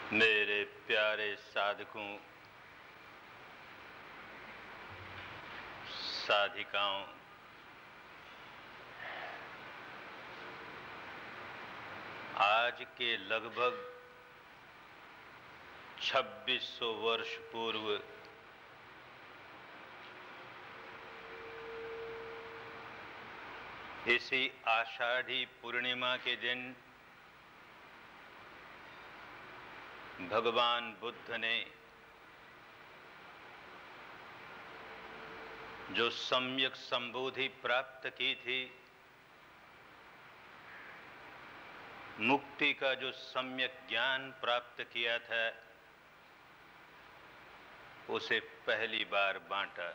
मेरे प्यारे साधकों, साधिकाओं, आज के लगभग 2600 वर्ष पूर्व इसी आषाढ़ी पूर्णिमा के दिन भगवान बुद्ध ने जो सम्यक संबोधि प्राप्त की थी, मुक्ति का जो सम्यक ज्ञान प्राप्त किया था, उसे पहली बार बांटा।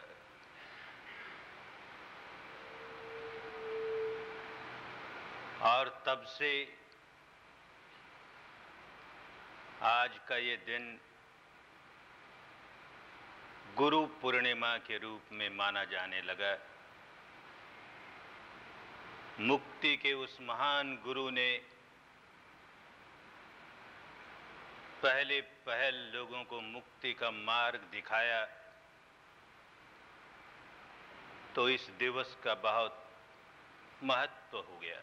और तब से आज का ये दिन गुरु पूर्णिमा के रूप में माना जाने लगा। मुक्ति के उस महान गुरु ने पहल लोगों को मुक्ति का मार्ग दिखाया, तो इस दिवस का बहुत महत्व हो गया।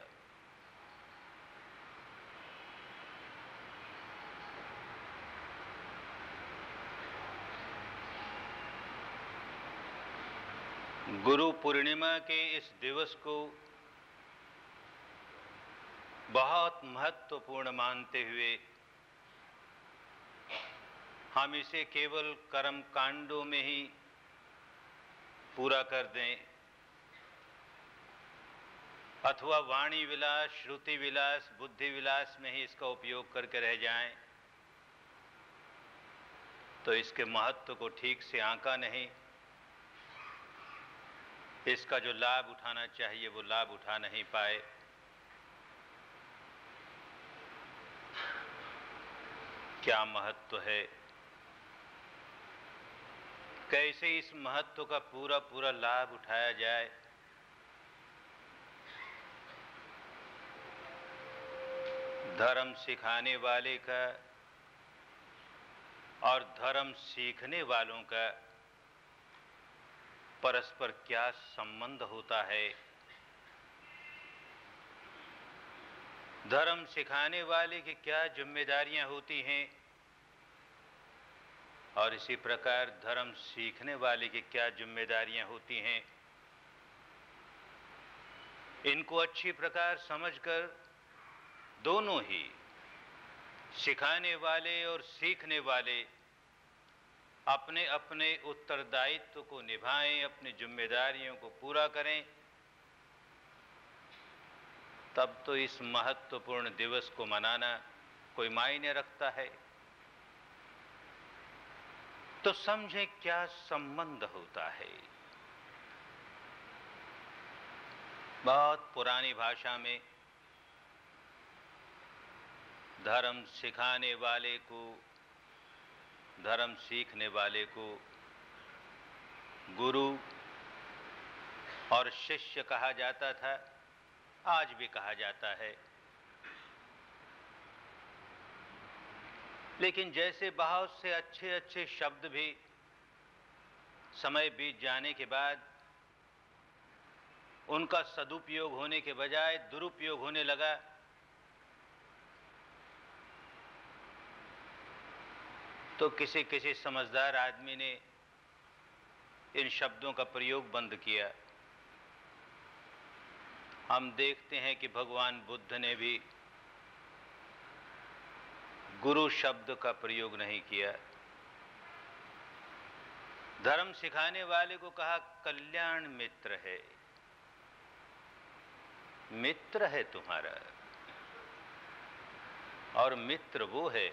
गुरु पूर्णिमा के इस दिवस को बहुत महत्वपूर्ण मानते हुए हम इसे केवल कर्म कांडों में ही पूरा कर दें अथवा वाणी विलास, श्रुति विलास, बुद्धि विलास में ही इसका उपयोग करके रह जाएं, तो इसके महत्व को ठीक से आंका नहीं, इसका जो लाभ उठाना चाहिए वो लाभ उठा नहीं पाए। क्या महत्व है, कैसे इस महत्व का पूरा लाभ उठाया जाए। धर्म सिखाने वाले का और धर्म सीखने वालों का परस्पर क्या संबंध होता है। धर्म सिखाने वाले की क्या जिम्मेदारियां होती हैं और इसी प्रकार धर्म सीखने वाले की क्या जिम्मेदारियां होती हैं। इनको अच्छी प्रकार समझकर दोनों ही सिखाने वाले और सीखने वाले अपने अपने उत्तरदायित्व को निभाएं, अपनी जिम्मेदारियों को पूरा करें, तब तो इस महत्वपूर्ण दिवस को मनाना कोई मायने रखता है। तो समझें क्या संबंध होता है। बहुत पुरानी भाषा में धर्म सिखाने वाले को, धर्म सीखने वाले को गुरु और शिष्य कहा जाता था, आज भी कहा जाता है। लेकिन जैसे बहुत से अच्छे अच्छे शब्द भी समय बीत जाने के बाद उनका सदुपयोग होने के बजाय दुरुपयोग होने लगा, तो किसी समझदार आदमी ने इन शब्दों का प्रयोग बंद किया। हम देखते हैं कि भगवान बुद्ध ने भी गुरु शब्द का प्रयोग नहीं किया। धर्म सिखाने वाले को कहा कल्याण मित्र है, मित्र है तुम्हारा, और मित्र वो है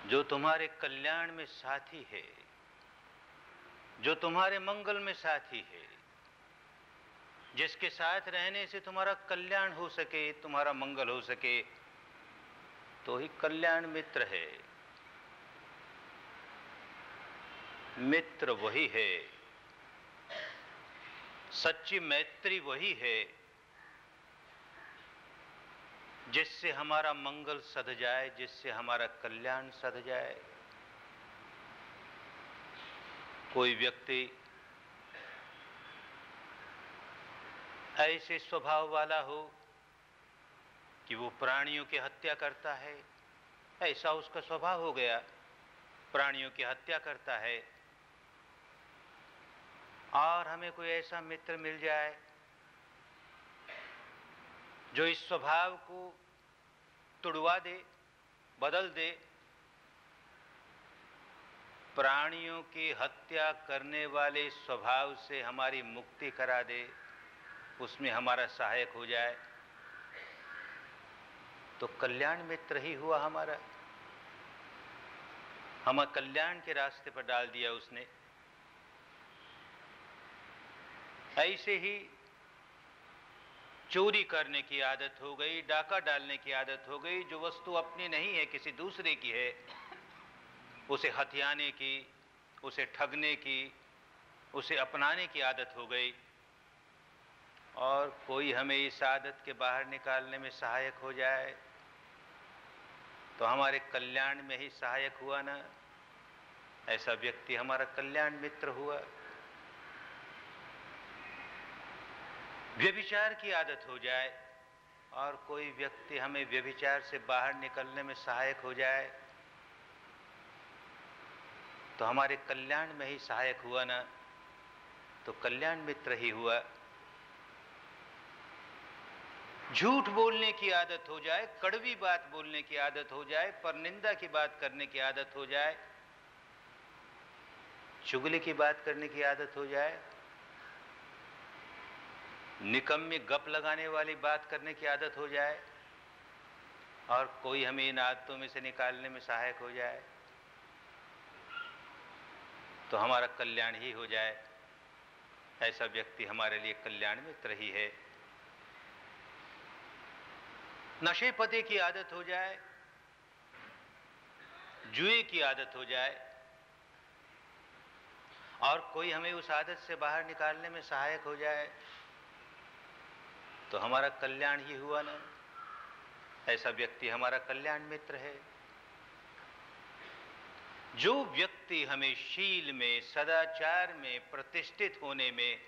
जो तुम्हारे कल्याण में साथी है, जो तुम्हारे मंगल में साथी है, जिसके साथ रहने से तुम्हारा कल्याण हो सके, तुम्हारा मंगल हो सके, तो ही कल्याण मित्र है। मित्र वही है, सच्ची मैत्री वही है जिससे हमारा मंगल सध जाए, जिससे हमारा कल्याण सध जाए। कोई व्यक्ति ऐसे स्वभाव वाला हो कि वो प्राणियों की हत्या करता है, ऐसा उसका स्वभाव हो गया, प्राणियों की हत्या करता है, और हमें कोई ऐसा मित्र मिल जाए जो इस स्वभाव को तुड़वा दे, बदल दे, प्राणियों की हत्या करने वाले स्वभाव से हमारी मुक्ति करा दे, उसमें हमारा सहायक हो जाए, तो कल्याण मित्र ही हुआ हमारा। हमें कल्याण के रास्ते पर डाल दिया उसने। ऐसे ही चोरी करने की आदत हो गई, डाका डालने की आदत हो गई, जो वस्तु अपनी नहीं है किसी दूसरे की है, उसे हथियाने की, उसे ठगने की, उसे अपनाने की आदत हो गई। और कोई हमें इस आदत के बाहर निकालने में सहायक हो जाए तो हमारे कल्याण में ही सहायक हुआ ना, ऐसा व्यक्ति हमारा कल्याण मित्र हुआ। व्यभिचार की आदत हो जाए और कोई व्यक्ति हमें व्यभिचार से बाहर निकलने में सहायक हो जाए तो हमारे कल्याण में ही सहायक हुआ ना, तो कल्याण मित्र ही हुआ। झूठ बोलने की आदत हो जाए, कड़वी बात बोलने की आदत हो जाए, परनिंदा की बात करने की आदत हो जाए, चुगली की बात करने की आदत हो जाए, निकम्मी गप लगाने वाली बात करने की आदत हो जाए, और कोई हमें इन आदतों में से निकालने में सहायक हो जाए तो हमारा कल्याण ही हो जाए। ऐसा व्यक्ति हमारे लिए कल्याण मित्र ही है। नशे पते की आदत हो जाए, जुए की आदत हो जाए, और कोई हमें उस आदत से बाहर निकालने में सहायक हो जाए तो हमारा कल्याण ही हुआ ना, ऐसा व्यक्ति हमारा कल्याण मित्र है। जो व्यक्ति हमें शील में, सदाचार में प्रतिष्ठित होने में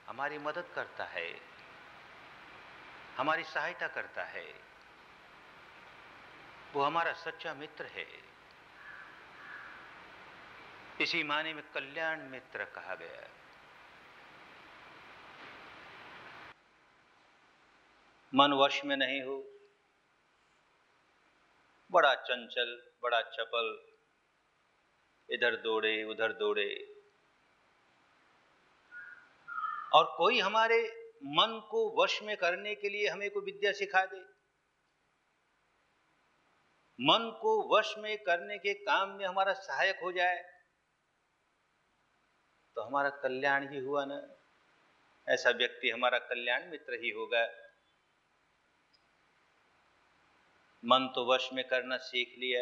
हमारी मदद करता है, हमारी सहायता करता है, वो हमारा सच्चा मित्र है। इसी माने में कल्याण मित्र कहा गया। मन वश में नहीं हो, बड़ा चंचल, बड़ा चपल, इधर दौड़े उधर दौड़े, और कोई हमारे मन को वश में करने के लिए हमें कोई विद्या सिखा दे, मन को वश में करने के काम में हमारा सहायक हो जाए तो हमारा कल्याण ही हुआ ना, ऐसा व्यक्ति हमारा कल्याण मित्र ही होगा। मन तो वश में करना सीख लिया,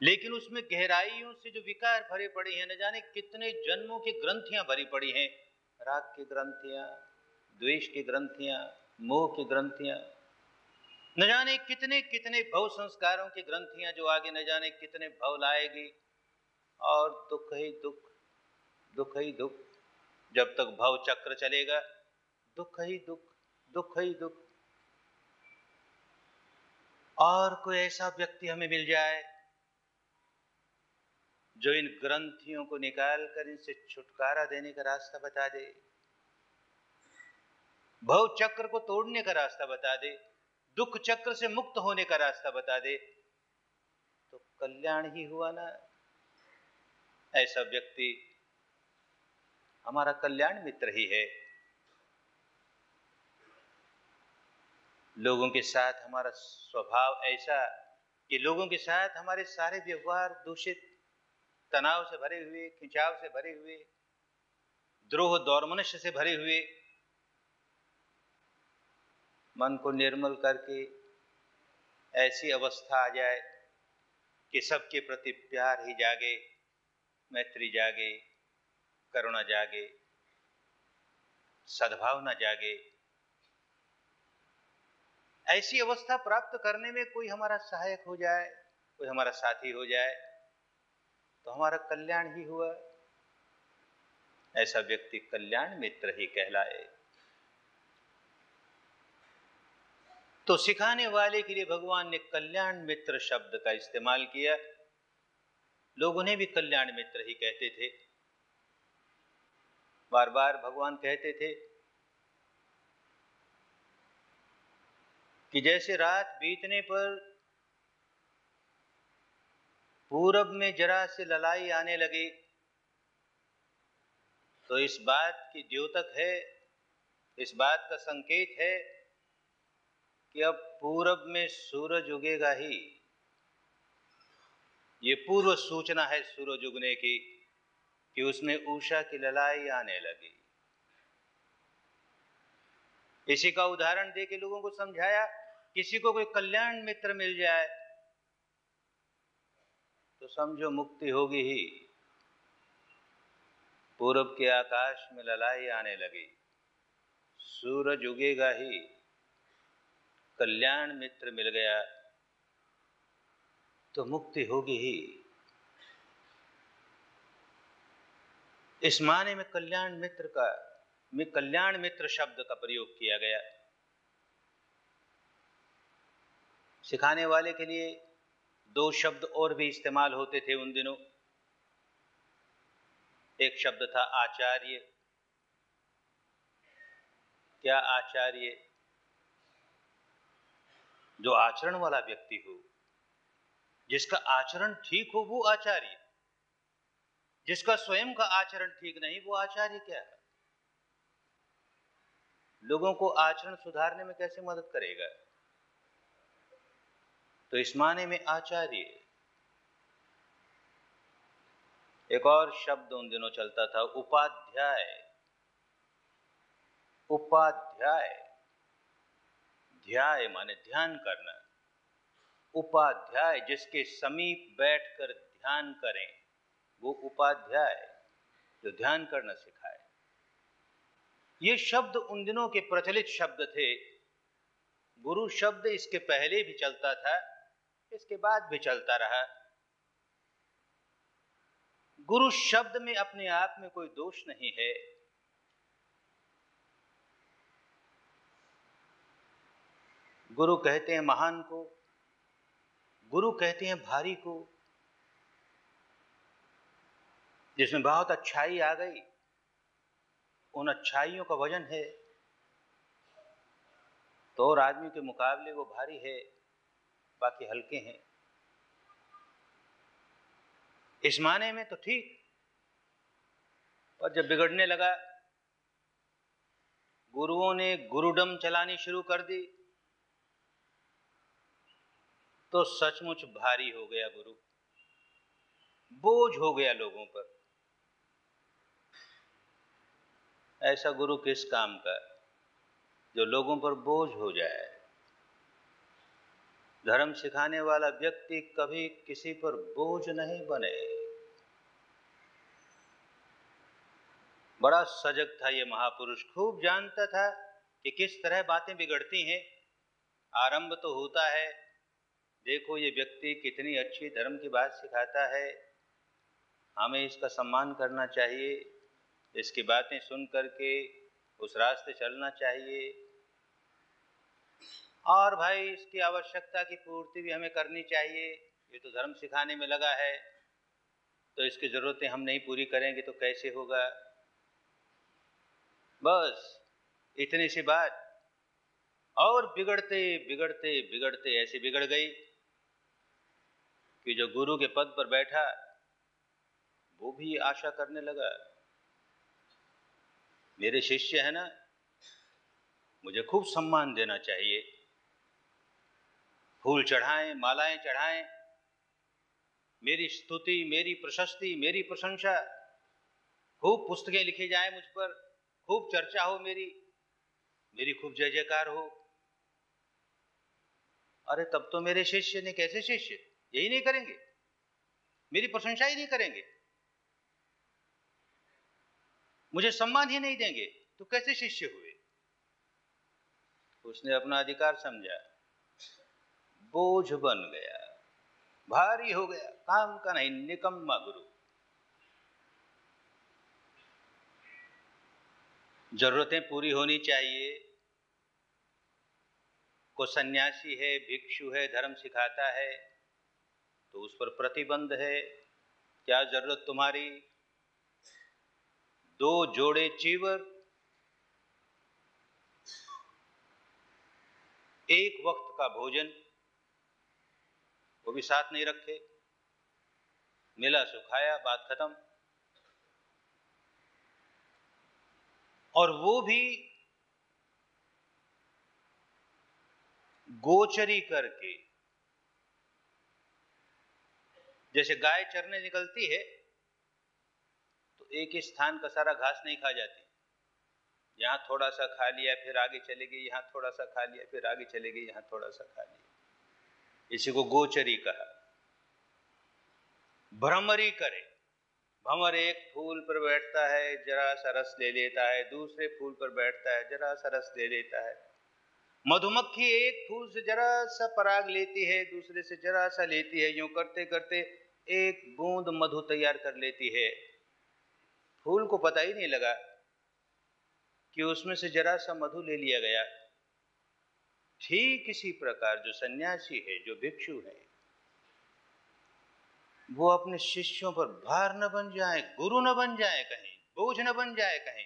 लेकिन उसमें गहराइयों से जो विकार भरे पड़े हैं, न जाने कितने जन्मों की ग्रंथियां भरी पड़ी हैं, राग की ग्रंथियां, द्वेष की ग्रंथियां, मोह की ग्रंथियां, न जाने कितने कितने भव संस्कारों की ग्रंथियां जो आगे न जाने कितने भव लाएगी, और दुख ही दुख, दुख ही दुख, जब तक भव चक्र चलेगा दुख ही दुख, दुख ही दुख। और कोई ऐसा व्यक्ति हमें मिल जाए जो इन ग्रंथियों को निकालकर इनसे छुटकारा देने का रास्ता बता दे, भव चक्र को तोड़ने का रास्ता बता दे, दुख चक्र से मुक्त होने का रास्ता बता दे, तो कल्याण ही हुआ ना, ऐसा व्यक्ति हमारा कल्याण मित्र ही है। लोगों के साथ हमारा स्वभाव ऐसा कि लोगों के साथ हमारे सारे व्यवहार दूषित, तनाव से भरे हुए, खिंचाव से भरे हुए, द्रोह दौर्मनस्य से भरे हुए, मन को निर्मल करके ऐसी अवस्था आ जाए कि सबके प्रति प्यार ही जागे, मैत्री जागे, करुणा जागे, सद्भावना जागे, ऐसी अवस्था प्राप्त करने में कोई हमारा सहायक हो जाए, कोई हमारा साथी हो जाए, तो हमारा कल्याण ही हुआ। ऐसा व्यक्ति कल्याण मित्र ही कहलाए। तो सिखाने वाले के लिए भगवान ने कल्याण मित्र शब्द का इस्तेमाल किया। लोग उन्हें भी कल्याण मित्र ही कहते थे। बार बार भगवान कहते थे कि जैसे रात बीतने पर पूरब में जरा से ललाई आने लगी, तो इस बात की द्योतक है, इस बात का संकेत है कि अब पूरब में सूरज उगेगा ही। ये पूर्व सूचना है सूरज उगने की कि उसमें उषा की ललाई आने लगी। इसी का उदाहरण दे के लोगों को समझाया, किसी को कोई कल्याण मित्र मिल जाए तो समझो मुक्ति होगी ही। पूरब के आकाश में ललाई आने लगी, सूरज उगेगा ही, कल्याण मित्र मिल गया तो मुक्ति होगी ही। इस माने में कल्याण मित्र शब्द का प्रयोग किया गया। सिखाने वाले के लिए दो शब्द और भी इस्तेमाल होते थे उन दिनों। एक शब्द था आचार्य। क्या आचार्य? जो आचरण वाला व्यक्ति हो, जिसका आचरण ठीक हो, वो आचार्य। जिसका स्वयं का आचरण ठीक नहीं, वो आचार्य क्या है? लोगों को आचरण सुधारने में कैसे मदद करेगा? तो इस माने में आचार्य। एक और शब्द उन दिनों चलता था, उपाध्याय। उपाध्याय, ध्याय माने ध्यान करना। उपाध्याय, जिसके समीप बैठकर ध्यान करें, वो उपाध्याय, जो ध्यान करना सिखाए। ये शब्द उन दिनों के प्रचलित शब्द थे। गुरु शब्द इसके पहले भी चलता था, इसके बाद भी चलता रहा। गुरु शब्द में अपने आप में कोई दोष नहीं है। गुरु कहते हैं महान को, गुरु कहते हैं भारी को, जिसमें बहुत अच्छाई आ गई, उन अच्छाइयों का वजन है तो और आदमी के मुकाबले वो भारी है, बाकी हल्के हैं। इस माने में तो ठीक। और जब बिगड़ने लगा, गुरुओं ने गुरुडम चलानी शुरू कर दी, तो सचमुच भारी हो गया गुरु, बोझ हो गया लोगों पर। ऐसा गुरु किस काम का, जो लोगों पर बोझ हो जाए। धर्म सिखाने वाला व्यक्ति कभी किसी पर बोझ नहीं बने। बड़ा सजग था ये महापुरुष, खूब जानता था कि किस तरह बातें बिगड़ती हैं। आरंभ तो होता है, देखो ये व्यक्ति कितनी अच्छी धर्म की बात सिखाता है, हमें इसका सम्मान करना चाहिए, इसकी बातें सुन करके उस रास्ते चलना चाहिए, और भाई इसकी आवश्यकता की पूर्ति भी हमें करनी चाहिए। ये तो धर्म सिखाने में लगा है, तो इसकी ज़रूरतें हम नहीं पूरी करेंगे तो कैसे होगा। बस इतनी सी बात, और बिगड़ते बिगड़ते बिगड़ते ऐसे बिगड़ गई कि जो गुरु के पद पर बैठा वो भी आशा करने लगा, मेरे शिष्य है ना, मुझे खूब सम्मान देना चाहिए, फूल चढ़ाएं, मालाएं चढ़ाएं, मेरी स्तुति, मेरी प्रशस्ति, मेरी प्रशंसा, खूब पुस्तकें लिखी जाए मुझ पर, खूब चर्चा हो, मेरी खूब जय जयकार हो। अरे तब तो मेरे शिष्य ने, कैसे शिष्य यही नहीं करेंगे, मेरी प्रशंसा ही नहीं करेंगे, मुझे सम्मान ही नहीं देंगे, तो कैसे शिष्य हुए? उसने अपना अधिकार समझा, बोझ बन गया, भारी हो गया, काम का नहीं, निकम्मा गुरु। जरूरतें पूरी होनी चाहिए। को सन्यासी है, भिक्षु है, धर्म सिखाता है तो उस पर प्रतिबंध है। क्या जरूरत तुम्हारी? 2 जोड़े चीवर, 1 वक्त का भोजन, वो भी साथ नहीं रखे, मिला सो खाया, बात खत्म। और वो भी गोचरी करके। जैसे गाय चरने निकलती है तो एक ही स्थान का सारा घास नहीं खा जाती, यहां थोड़ा सा खा लिया फिर आगे चले गई, यहां थोड़ा सा खा लिया फिर आगे चले गई, यहां थोड़ा सा खा लिया, इसी को गोचरी कहा। भ्रमरी करे, भंवर एक फूल पर बैठता है, जरा सा रस ले लेता है, दूसरे फूल पर बैठता है, जरा सा रस ले लेता है। मधुमक्खी एक फूल से जरा सा पराग लेती है, दूसरे से जरा सा लेती है, यूं करते करते एक बूंद मधु तैयार कर लेती है। फूल को पता ही नहीं लगा कि उसमें से जरा सा मधु ले लिया गया। ठीक इसी प्रकार जो सन्यासी है, जो भिक्षु है, वो अपने शिष्यों पर भार न बन जाए, गुरु न बन जाए, कहीं बोझ न बन जाए कहीं।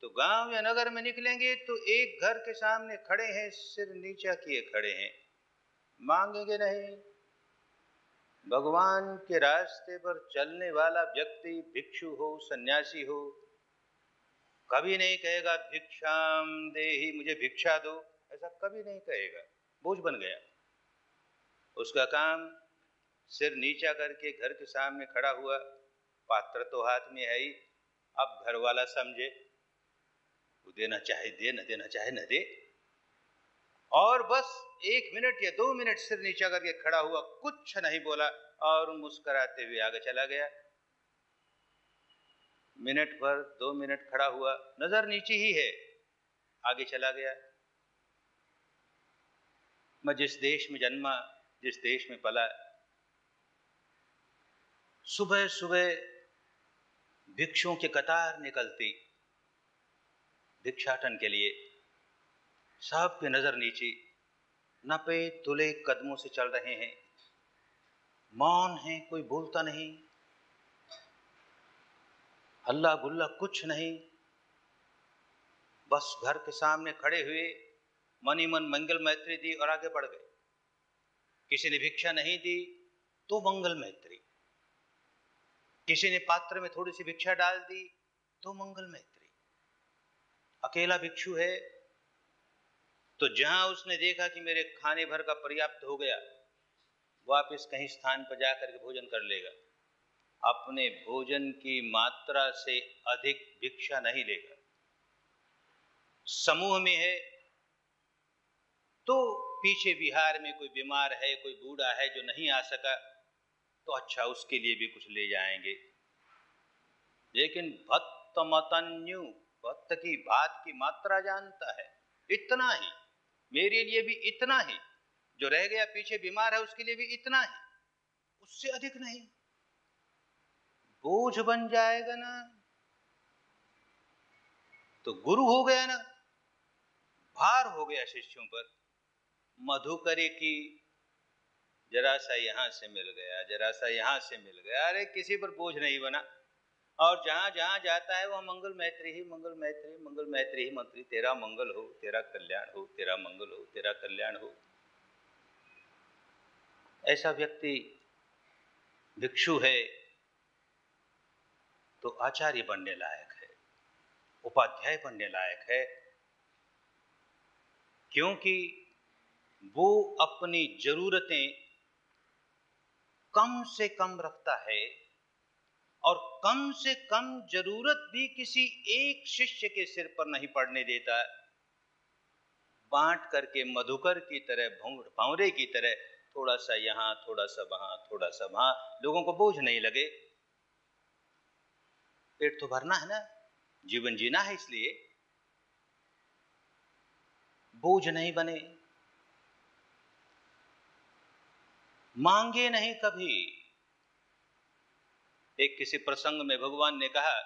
तो गांव या नगर में निकलेंगे तो एक घर के सामने खड़े हैं, सिर नीचा किए खड़े हैं, मांगेंगे नहीं। भगवान के रास्ते पर चलने वाला व्यक्ति, भिक्षु हो, सन्यासी हो, कभी नहीं कहेगा भिक्षाम देहि, मुझे भिक्षा दो, ऐसा कभी नहीं कहेगा। बोझ बन गया। उसका काम सिर नीचा करके घर के सामने खड़ा हुआ, पात्र तो हाथ में है ही, अब घर वाला समझे, वो देना चाहे दे, न देना चाहे न दे। और बस 1 मिनट या 2 मिनट सिर नीचा करके खड़ा हुआ, कुछ नहीं बोला और मुस्कुराते हुए आगे चला गया। मिनट भर 2 मिनट खड़ा हुआ, नजर नीचे ही है, आगे चला गया। मैं जिस देश में जन्मा, जिस देश में पला, सुबह सुबह भिक्षुओं की कतार निकलती भिक्षाटन के लिए, सब की नजर नीचे, नपे तुले कदमों से चल रहे हैं, मौन है, कोई बोलता नहीं, हल्ला गुल्ला कुछ नहीं, बस घर के सामने खड़े हुए मनी मन मंगल मैत्री दी और आगे बढ़ गए। किसी ने भिक्षा नहीं दी तो मंगल मैत्री, किसी ने पात्र में थोड़ी सी भिक्षा डाल दी तो मंगल मैत्री। अकेला भिक्षु है तो जहां उसने देखा कि मेरे खाने भर का पर्याप्त हो गया, वापस कहीं स्थान पर जाकर के भोजन कर लेगा, अपने भोजन की मात्रा से अधिक भिक्षा नहीं लेगा। समूह में है तो पीछे बिहार में कोई बीमार है, कोई बूढ़ा है जो नहीं आ सका, तो अच्छा उसके लिए भी कुछ ले जाएंगे। लेकिन भक्त मतन्यु, भक्त की भात की मात्रा जानता है, इतना ही, मेरे लिए भी इतना ही, जो रह गया पीछे बीमार है उसके लिए भी इतना ही, उससे अधिक नहीं। बोझ बन जाएगा ना तो गुरु हो गया ना, भार हो गया शिष्यों पर। मधुकरी की जरा सा यहां से मिल गया, जरा सा यहां से मिल गया, अरे किसी पर बोझ नहीं बना। और जहां जहां जाता है वह मंगल मैत्री ही मंगल मैत्री, मंगल मैत्री ही मंत्री, तेरा मंगल हो, तेरा कल्याण हो, तेरा मंगल हो, तेरा कल्याण हो। ऐसा व्यक्ति भिक्षु है तो आचार्य बनने लायक है, उपाध्याय बनने लायक है, क्योंकि वो अपनी जरूरतें कम से कम रखता है और कम से कम जरूरत भी किसी एक शिष्य के सिर पर नहीं पड़ने देता। बांट करके मधुकर की तरह, भंवरे की तरह, थोड़ा सा यहां, थोड़ा सा वहां, थोड़ा सा वहां, लोगों को बोझ नहीं लगे। पेट तो भरना है ना, जीवन जीना है, इसलिए बोझ नहीं बने। मांगे नहीं कभी। एक किसी प्रसंग में भगवान ने कहा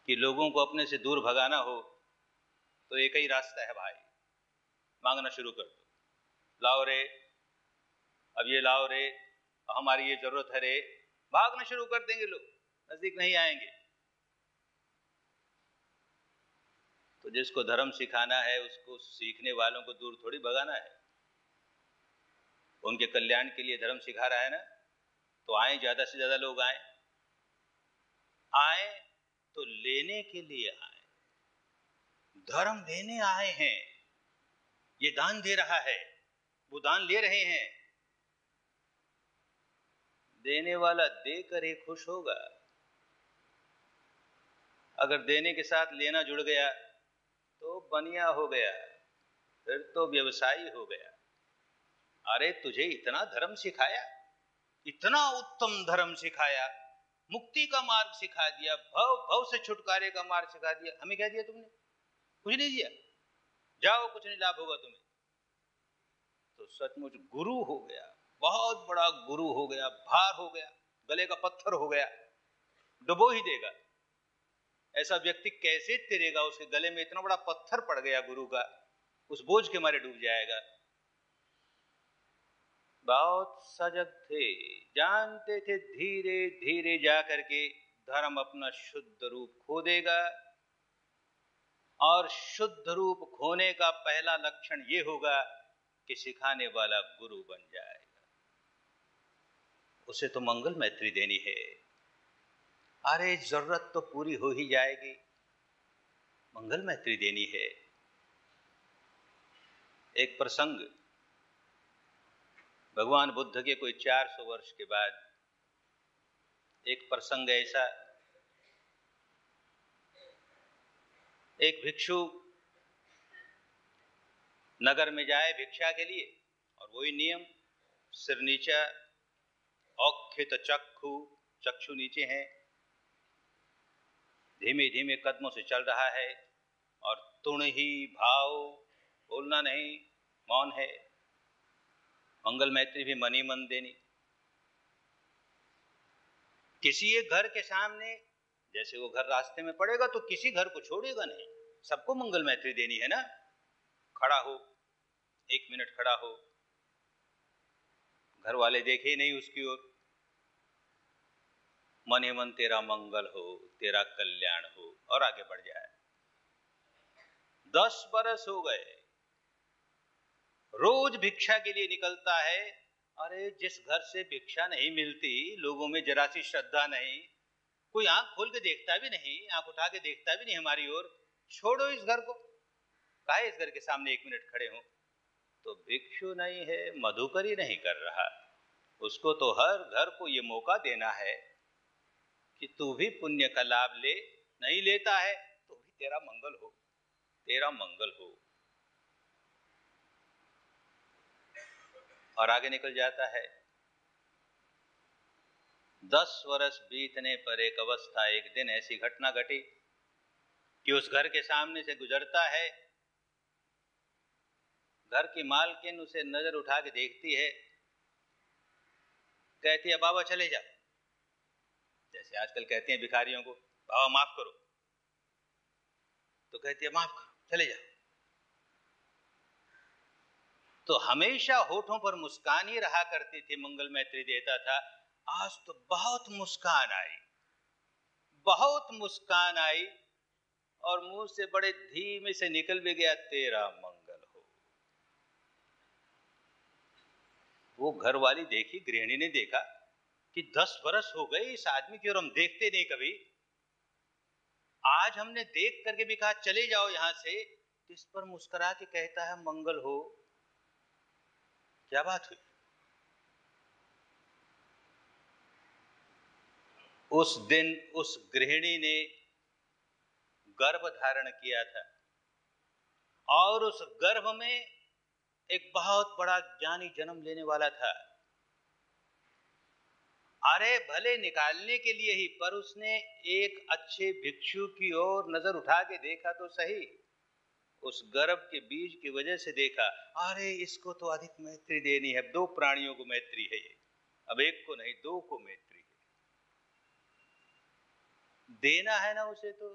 कि लोगों को अपने से दूर भगाना हो तो एक ही रास्ता है भाई, मांगना शुरू कर दो। लाओ रे, अब ये लाओ रे, हमारी ये जरूरत है रे, भागना शुरू कर देंगे लोग, नजदीक नहीं आएंगे। तो जिसको धर्म सिखाना है उसको सीखने वालों को दूर थोड़ी भगाना है। उनके कल्याण के लिए धर्म सिखा रहा है ना, तो आए, ज्यादा से ज्यादा लोग आए। आए तो लेने के लिए आए, धर्म लेने आए हैं। ये दान दे रहा है, वो दान ले रहे हैं। देने वाला देकर ही खुश होगा। अगर देने के साथ लेना जुड़ गया तो बनिया हो गया, फिर तो व्यवसायी हो गया। अरे तुझे इतना धर्म सिखाया, इतना उत्तम धर्म सिखाया, मुक्ति का मार्ग सिखा दिया, भव भव से छुटकारे का मार्ग सिखा दिया, हमें क्या दिया तुमने? कुछ नहीं दिया। जाओ, कुछ नहीं लाभ होगा तुम्हें। तो सचमुच गुरु हो गया, बहुत बड़ा गुरु हो गया, भार हो गया, गले का पत्थर हो गया, डुबो ही देगा। ऐसा व्यक्ति कैसे तैरेगा? उसके गले में इतना बड़ा पत्थर पड़ गया गुरु का, उस बोझ के मारे डूब जाएगा। बहुत सजग थे, जानते थे धीरे धीरे जाकर के धर्म अपना शुद्ध रूप खो देगा, और शुद्ध रूप खोने का पहला लक्षण ये होगा कि सिखाने वाला गुरु बन जाएगा। उसे तो मंगल मैत्री देनी है। अरे जरूरत तो पूरी हो ही जाएगी, मंगल मैत्री देनी है। एक प्रसंग, भगवान बुद्ध के कोई 400 वर्ष के बाद एक प्रसंग ऐसा, एक भिक्षु नगर में जाए भिक्षा के लिए, और वही नियम, सिर नीचा, औक्षित चक्षु, चक्षु नीचे हैं, धीमे धीमे कदमों से चल रहा है, और तुण ही भाव, बोलना नहीं, मौन है। मंगल मैत्री भी मन ही मन देनी। किसी एक घर के सामने, जैसे वो घर रास्ते में पड़ेगा तो किसी घर को छोड़ेगा नहीं, सबको मंगल मैत्री देनी है ना। खड़ा हो, 1 मिनट खड़ा हो, घर वाले देखे ही नहीं उसकी ओर, मन ही मन तेरा मंगल हो, तेरा कल्याण हो, और आगे बढ़ जाए। 10 बरस हो गए, रोज भिक्षा के लिए निकलता है। अरे जिस घर से भिक्षा नहीं मिलती, लोगों में जरा सी श्रद्धा नहीं, कोई आंख खोल के देखता भी नहीं, आंख उठा के देखता भी नहीं हमारी ओर, छोड़ो इस घर को, काहे इस घर के सामने 1 मिनट खड़े हो। तो भिक्षु नहीं है, मधुकरी नहीं कर रहा, उसको तो हर घर को ये मौका देना है कि तू भी पुण्य का लाभ ले, नहीं लेता है तो भी तेरा मंगल हो, तेरा मंगल हो। और आगे निकल जाता है। 10 वर्ष बीतने पर एक अवस्था, एक दिन ऐसी घटना घटी कि उस घर के सामने से गुजरता है, घर की मालकिन उसे नजर उठा के देखती है, कहती है बाबा चले जा। जैसे आजकल कहते हैं भिखारियों को, बाबा माफ करो, तो कहती है माफ करो, चले जा। तो हमेशा होठों पर मुस्कान ही रहा करती थी, मंगल मैत्री देता था। आज तो बहुत मुस्कान आई, बहुत मुस्कान आई, और मुंह से बड़े धीमे से निकल भी गया, तेरा मंगल हो। वो घर वाली देखी, गृहिणी ने देखा कि 10 बरस हो गए इस आदमी की और हम देखते नहीं कभी, आज हमने देख करके भी कहा चले जाओ यहां से, इस पर मुस्कुरा के कहता है मंगल हो। क्या बात हुई? उस दिन उस गृहिणी ने गर्भ धारण किया था, और उस गर्भ में एक बहुत बड़ा ज्ञानी जन्म लेने वाला था। अरे भले निकालने के लिए ही, पर उसने एक अच्छे भिक्षु की ओर नजर उठा के देखा तो सही, उस गर्भ के बीज की वजह से देखा, अरे इसको तो अधिक मैत्री देनी है, 2 प्राणियों को मैत्री है ये, अब एक को नहीं 2 को मैत्री है, देना है ना उसे, तो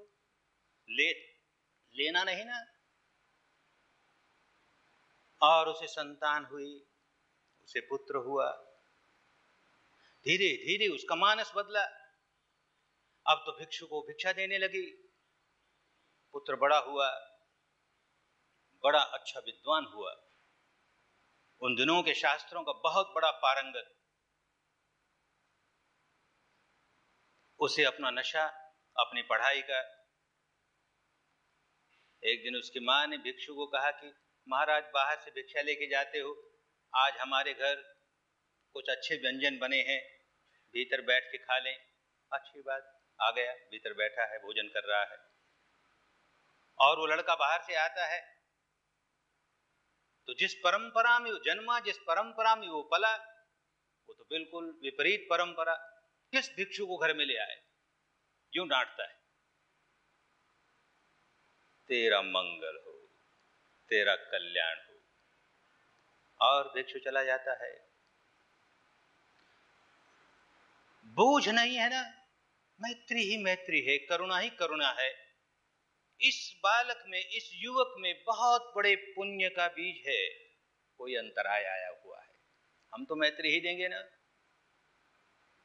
लेना नहीं ना। और उसे संतान हुई, उसे पुत्र हुआ। धीरे धीरे उसका मानस बदला, अब तो भिक्षु को भिक्षा देने लगी। पुत्र बड़ा हुआ, बड़ा अच्छा विद्वान हुआ, उन दिनों के शास्त्रों का बहुत बड़ा पारंगत। उसे अपना नशा, अपनी पढ़ाई का। एक दिन उसकी माँ ने भिक्षु को कहा कि महाराज बाहर से भिक्षा लेके जाते हो, आज हमारे घर कुछ अच्छे व्यंजन बने हैं, भीतर बैठ के खा लें। अच्छी बात, आ गया, भीतर बैठा है, भोजन कर रहा है। और वो लड़का बाहर से आता है, तो जिस परंपरा में वो जन्मा, जिस परंपरा में वो पला, वो तो बिल्कुल विपरीत परंपरा। किस भिक्षु को घर में ले आए, क्यों डांटता है? तेरा मंगल हो, तेरा कल्याण हो। और भिक्षु चला जाता है। बोझ नहीं है ना, मैत्री ही मैत्री है, करुणा ही करुणा है। इस बालक में, इस युवक में बहुत बड़े पुण्य का बीज है। कोई अंतराय आया हुआ है, हम तो मैत्री ही देंगे ना।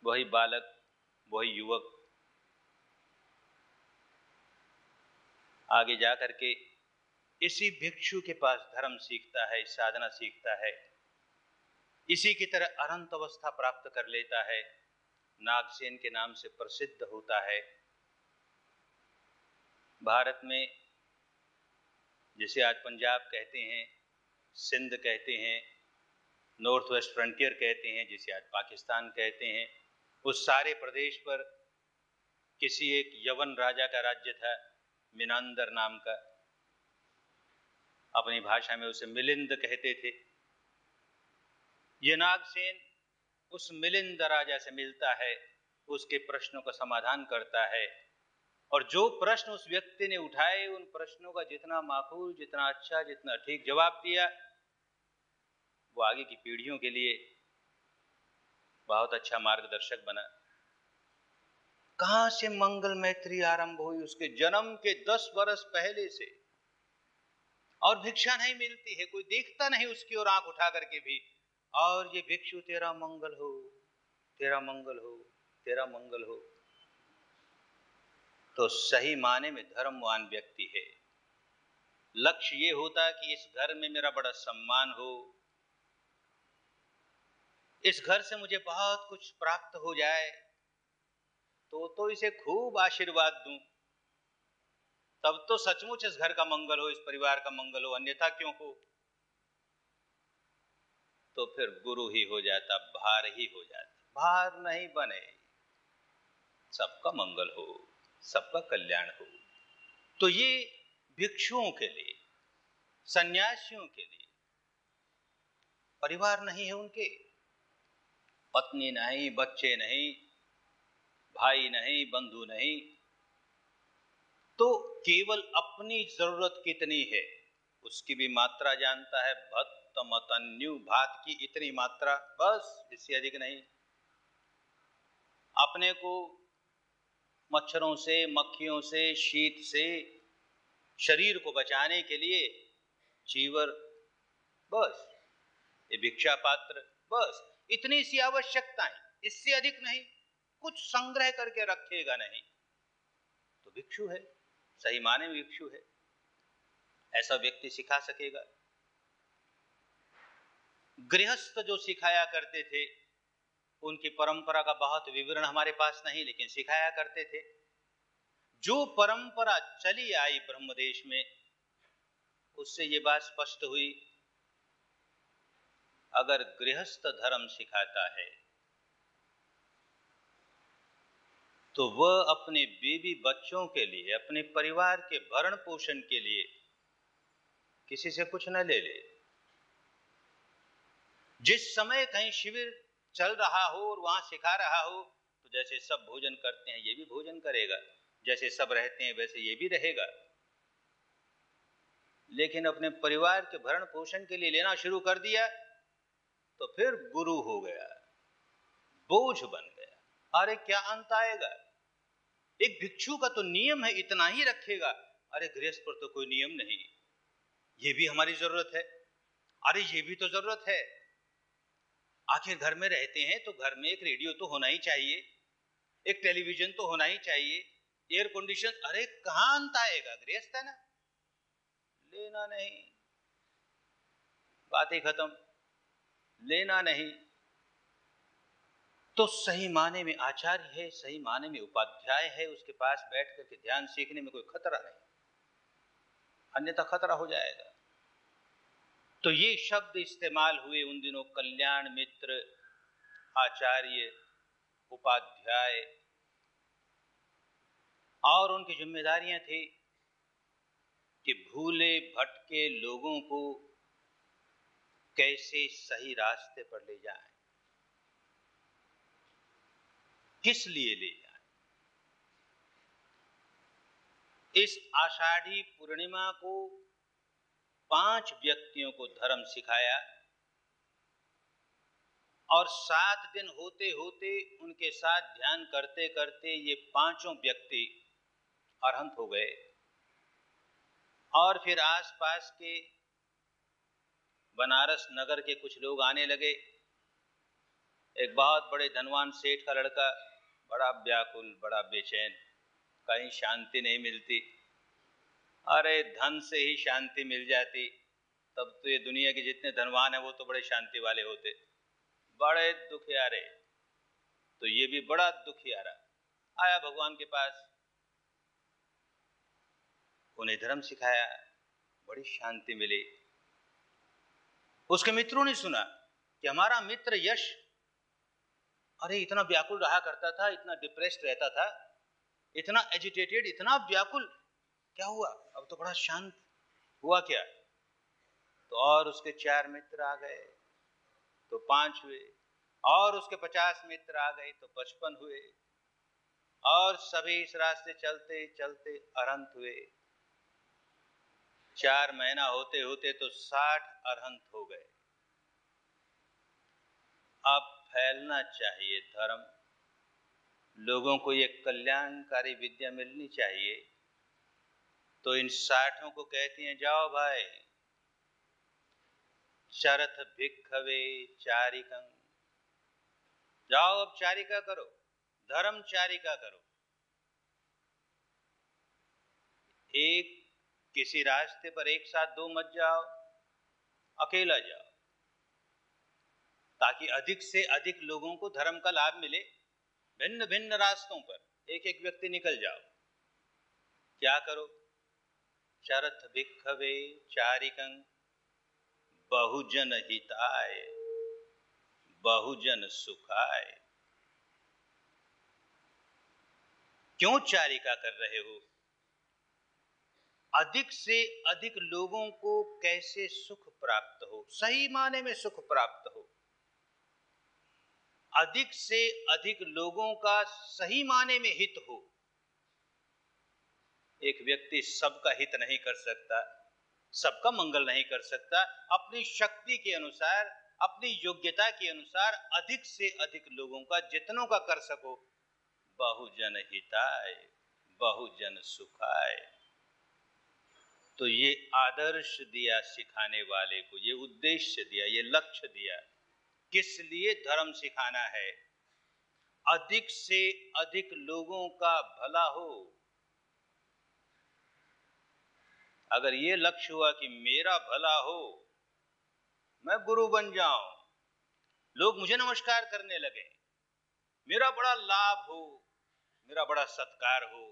वही बालक, वही युवक आगे जाकर के इसी भिक्षु के पास धर्म सीखता है, साधना सीखता है, इसी की तरह अनंत अवस्था प्राप्त कर लेता है, नागसेन के नाम से प्रसिद्ध होता है। भारत में जिसे आज पंजाब कहते हैं, सिंध कहते हैं, नॉर्थ वेस्ट फ्रंटियर कहते हैं, जिसे आज पाकिस्तान कहते हैं, उस सारे प्रदेश पर किसी एक यवन राजा का राज्य था, मिनांदर नाम का। अपनी भाषा में उसे मिलिंद कहते थे। ये नागसेन उस मिलिंद राजा से मिलता है, उसके प्रश्नों का समाधान करता है, और जो प्रश्न उस व्यक्ति ने उठाए, उन प्रश्नों का जितना माकूल, जितना अच्छा, जितना ठीक जवाब दिया, वो आगे की पीढ़ियों के लिए बहुत अच्छा मार्गदर्शक बना। कहां से मंगल मैत्री आरंभ हुई? उसके जन्म के 10 वर्ष पहले से। और भिक्षा नहीं मिलती है, कोई देखता नहीं उसकी ओर आंख उठा करके भी। और ये भिक्षु, तेरा मंगल हो, तेरा मंगल हो, तेरा मंगल हो, तो सही माने में धर्मवान व्यक्ति है। लक्ष्य ये होता है कि इस घर में मेरा बड़ा सम्मान हो, इस घर से मुझे बहुत कुछ प्राप्त हो जाए, तो इसे खूब आशीर्वाद दूं, तब तो सचमुच इस घर का मंगल हो, इस परिवार का मंगल हो, अन्यथा क्यों हो? तो फिर गुरु ही हो जाता, भार ही हो जाता। भार नहीं बने, सबका मंगल हो, सबका कल्याण हो। तो ये भिक्षुओं के लिए, सन्यासियों के लिए परिवार नहीं है, उनके पत्नी नहीं, बच्चे नहीं, भाई नहीं, बंधु नहीं, तो केवल अपनी जरूरत कितनी है उसकी भी मात्रा जानता है। भत्तमतन्यु, भात की इतनी मात्रा, बस, इससे अधिक नहीं। अपने को मच्छरों से, मक्खियों से, शीत से शरीर को बचाने के लिए चीवर, बस, ये भिक्षा पात्र, बस, इतनी सी आवश्यकताएं, इससे अधिक नहीं। कुछ संग्रह करके रखेगा नहीं, तो भिक्षु है, सही माने में भिक्षु है। ऐसा व्यक्ति सिखा सकेगा। गृहस्थ जो सिखाया करते थे, उनकी परंपरा का बहुत विवरण हमारे पास नहीं, लेकिन सिखाया करते थे। जो परंपरा चली आई ब्रह्मदेश में, उससे ये बात स्पष्ट हुई, अगर गृहस्थ धर्म सिखाता है तो वह अपने बीवी बच्चों के लिए, अपने परिवार के भरण पोषण के लिए किसी से कुछ न ले ले। जिस समय कहीं शिविर चल रहा हो और वहां सिखा रहा हो, तो जैसे सब भोजन करते हैं ये भी भोजन करेगा, जैसे सब रहते हैं वैसे ये भी रहेगा। लेकिन अपने परिवार के भरण पोषण के लिए लेना शुरू कर दिया तो फिर गुरु हो गया, बोझ बन गया। अरे क्या अंत आएगा? एक भिक्षु का तो नियम है इतना ही रखेगा, अरे गृहस्थ पर तो कोई नियम नहीं, ये भी हमारी जरूरत है, अरे ये भी तो जरूरत है। आखिर घर में रहते हैं तो घर में एक रेडियो तो होना ही चाहिए, एक टेलीविजन तो होना ही चाहिए, एयर कंडीशन। अरे कहां अंत आएगा? गृहस्थ है ना, लेना नहीं, बात ही खत्म, लेना नहीं। तो सही माने में आचार्य है, सही माने में उपाध्याय है, उसके पास बैठ करके ध्यान सीखने में कोई खतरा नहीं, अन्यथा खतरा हो जाएगा। तो ये शब्द इस्तेमाल हुए उन दिनों, कल्याण मित्र, आचार्य, उपाध्याय, और उनकी जिम्मेदारियां थी कि भूले भटके लोगों को कैसे सही रास्ते पर ले जाएं, किस लिए ले जाएं। इस आषाढ़ी पूर्णिमा को 5 व्यक्तियों को धर्म सिखाया और 7 दिन होते होते उनके साथ ध्यान करते करते ये 5 व्यक्ति अरहंत हो गए। और फिर आसपास के बनारस नगर के कुछ लोग आने लगे। एक बहुत बड़े धनवान सेठ का लड़का, बड़ा व्याकुल, बड़ा बेचैन, कहीं शांति नहीं मिलती। अरे धन से ही शांति मिल जाती तब तो ये दुनिया के जितने धनवान हैं वो तो बड़े शांति वाले होते, बड़े दुखियारे। तो ये भी बड़ा दुखियारा आया भगवान के पास, उन्हें धर्म सिखाया, बड़ी शांति मिली। उसके मित्रों ने सुना कि हमारा मित्र यश, अरे इतना व्याकुल रहा करता था, इतना डिप्रेस्ड रहता था, इतना एजिटेटेड, इतना व्याकुल, क्या हुआ? अब तो बड़ा शांत हुआ क्या? तो और उसके 4 मित्र आ गए तो 5 हुए, और उसके 50 मित्र आ गए तो 55 हुए, और सभी इस रास्ते चलते चलते अरहंत हुए। 4 महीना होते होते तो 60 अरहंत हो गए। अब फैलना चाहिए धर्म, लोगों को ये कल्याणकारी विद्या मिलनी चाहिए। तो इन 60 को कहते हैं, जाओ भाई, शरथ भिक्खवे चारिकं, जाओ अब चारिका करो, धर्म चारिका करो। एक किसी रास्ते पर एक साथ 2 मत जाओ, अकेला जाओ, ताकि अधिक से अधिक लोगों को धर्म का लाभ मिले। भिन्न भिन्न रास्तों पर एक एक व्यक्ति निकल जाओ। क्या करो? शरथ भिक्खवे चारिकं बहुजन हिताय बहुजन सुखाय। क्यों चारिका कर रहे हो? अधिक से अधिक लोगों को कैसे सुख प्राप्त हो, सही माने में सुख प्राप्त हो, अधिक से अधिक लोगों का सही माने में हित हो। एक व्यक्ति सबका हित नहीं कर सकता, सबका मंगल नहीं कर सकता। अपनी शक्ति के अनुसार, अपनी योग्यता के अनुसार अधिक से अधिक लोगों का, जितनों का कर सको। बहुजन हिताय बहुजन सुखाय। तो ये आदर्श दिया सिखाने वाले को, ये उद्देश्य दिया, ये लक्ष्य दिया। किस लिए धर्म सिखाना है? अधिक से अधिक लोगों का भला हो। अगर ये लक्ष्य हुआ कि मेरा भला हो, मैं गुरु बन जाऊं, लोग मुझे नमस्कार करने लगे, मेरा बड़ा लाभ हो, मेरा बड़ा सत्कार हो,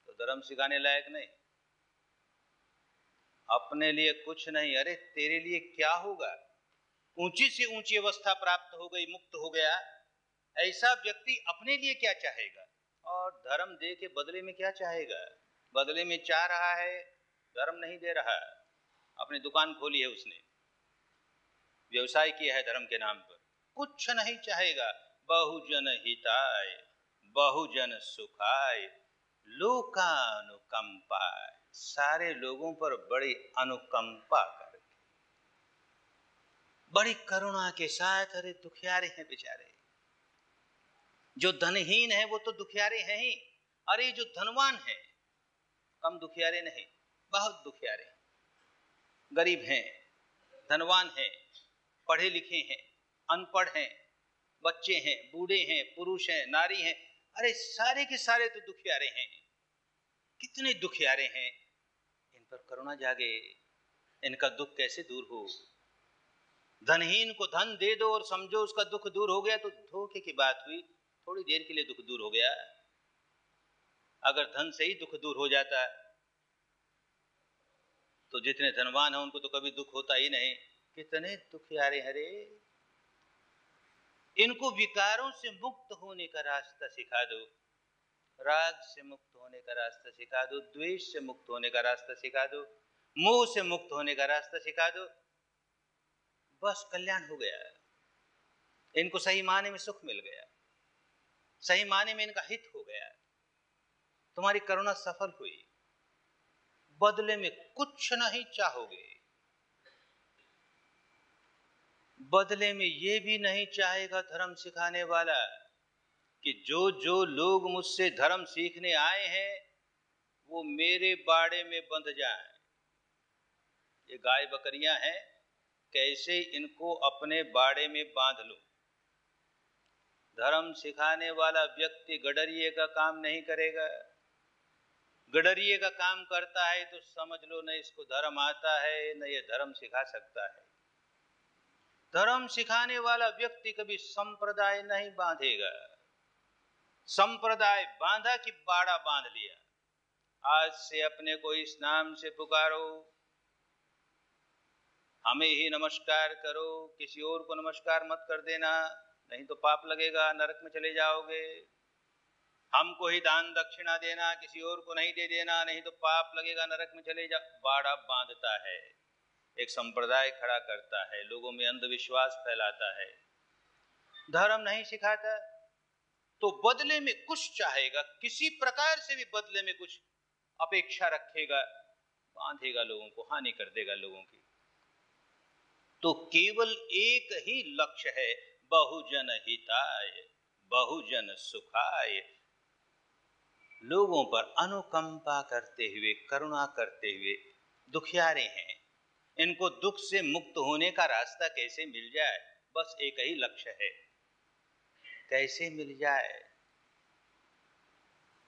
तो धर्म सिखाने लायक नहीं। अपने लिए कुछ नहीं, अरे तेरे लिए क्या होगा? ऊंची से ऊंची अवस्था प्राप्त हो गई, मुक्त हो गया, ऐसा व्यक्ति अपने लिए क्या चाहेगा? और धर्म दे के बदले में क्या चाहेगा? बदले में चाह रहा है, धर्म नहीं दे रहा। अपनी दुकान खोली है उसने, व्यवसाय किया है धर्म के नाम पर, कुछ नहीं चाहेगा। बहुजन हिताय बहुजन सुखाय लोकानुकंपाय। सारे लोगों पर बड़ी अनुकंपा करके, बड़ी करुणा के साथ, अरे दुखियारे हैं बेचारे, जो धनहीन है वो तो दुखियारे हैं ही, अरे जो धनवान है कम दुखियारे नहीं, बहुत दुखियारे, गरीब हैं, धनवान हैं, पढ़े लिखे हैं, अनपढ़ हैं, बच्चे हैं, बूढ़े हैं, पुरुष हैं, नारी हैं, अरे सारे के सारे तो दुखियारे हैं। कितने दुखियारे हैं, इन पर करुणा जागे, इनका दुख कैसे दूर हो। धनहीन को धन दे दो और समझो उसका दुख दूर हो गया, तो धोखे की बात हुई, थोड़ी देर के लिए दुख दूर हो गया। अगर धन से ही दुख दूर हो जाता तो जितने धनवान हैं उनको तो कभी दुख होता ही नहीं। कितने दुखियारे हरे, इनको विकारों से मुक्त होने का रास्ता सिखा दो, राग से मुक्त होने का रास्ता सिखा दो, द्वेष से मुक्त होने का रास्ता सिखा दो, मोह से मुक्त होने का रास्ता सिखा दो, बस कल्याण हो गया। इनको सही माने में सुख मिल गया, सही माने में इनका हित हो गया। तुम्हारी करुणा सफल हुई, बदले में कुछ नहीं चाहोगे, बदले में ये भी नहीं चाहेगा धर्म सिखाने वाला कि जो जो लोग मुझसे धर्म सीखने आए हैं वो मेरे बाड़े में बंध जाएं। ये गाय बकरियां हैं, कैसे इनको अपने बाड़े में बांध लूं। धर्म सिखाने वाला व्यक्ति गडरिये का काम नहीं करेगा। गडरिये का काम करता है तो समझ लो न इसको धर्म आता है न ये धर्म सिखा सकता है। धर्म सिखाने वाला व्यक्ति कभी संप्रदाय नहीं बांधेगा। संप्रदाय बांधा कि बाड़ा बांध लिया। आज से अपने को इस नाम से पुकारो, हमें ही नमस्कार करो, किसी और को नमस्कार मत कर देना, नहीं तो पाप लगेगा, नरक में चले जाओगे। हमको ही दान दक्षिणा देना, किसी और को नहीं दे देना, नहीं तो पाप लगेगा, नरक में चले जाओ। बाड़ा बांधता है, एक संप्रदाय खड़ा करता है, लोगों में अंधविश्वास फैलाता है। धर्म नहीं सिखाता तो बदले में कुछ चाहेगा, किसी प्रकार से भी बदले में कुछ अपेक्षा रखेगा, बांधेगा लोगों को, हानि कर देगा लोगों की। तो केवल एक ही लक्ष्य है, बहुजन हिताय बहुजन सुखाय। लोगों पर अनुकंपा करते हुए, करुणा करते हुए, दुखियारे हैं, इनको दुख से मुक्त होने का रास्ता कैसे मिल जाए, बस एक ही लक्ष्य है, कैसे मिल जाए।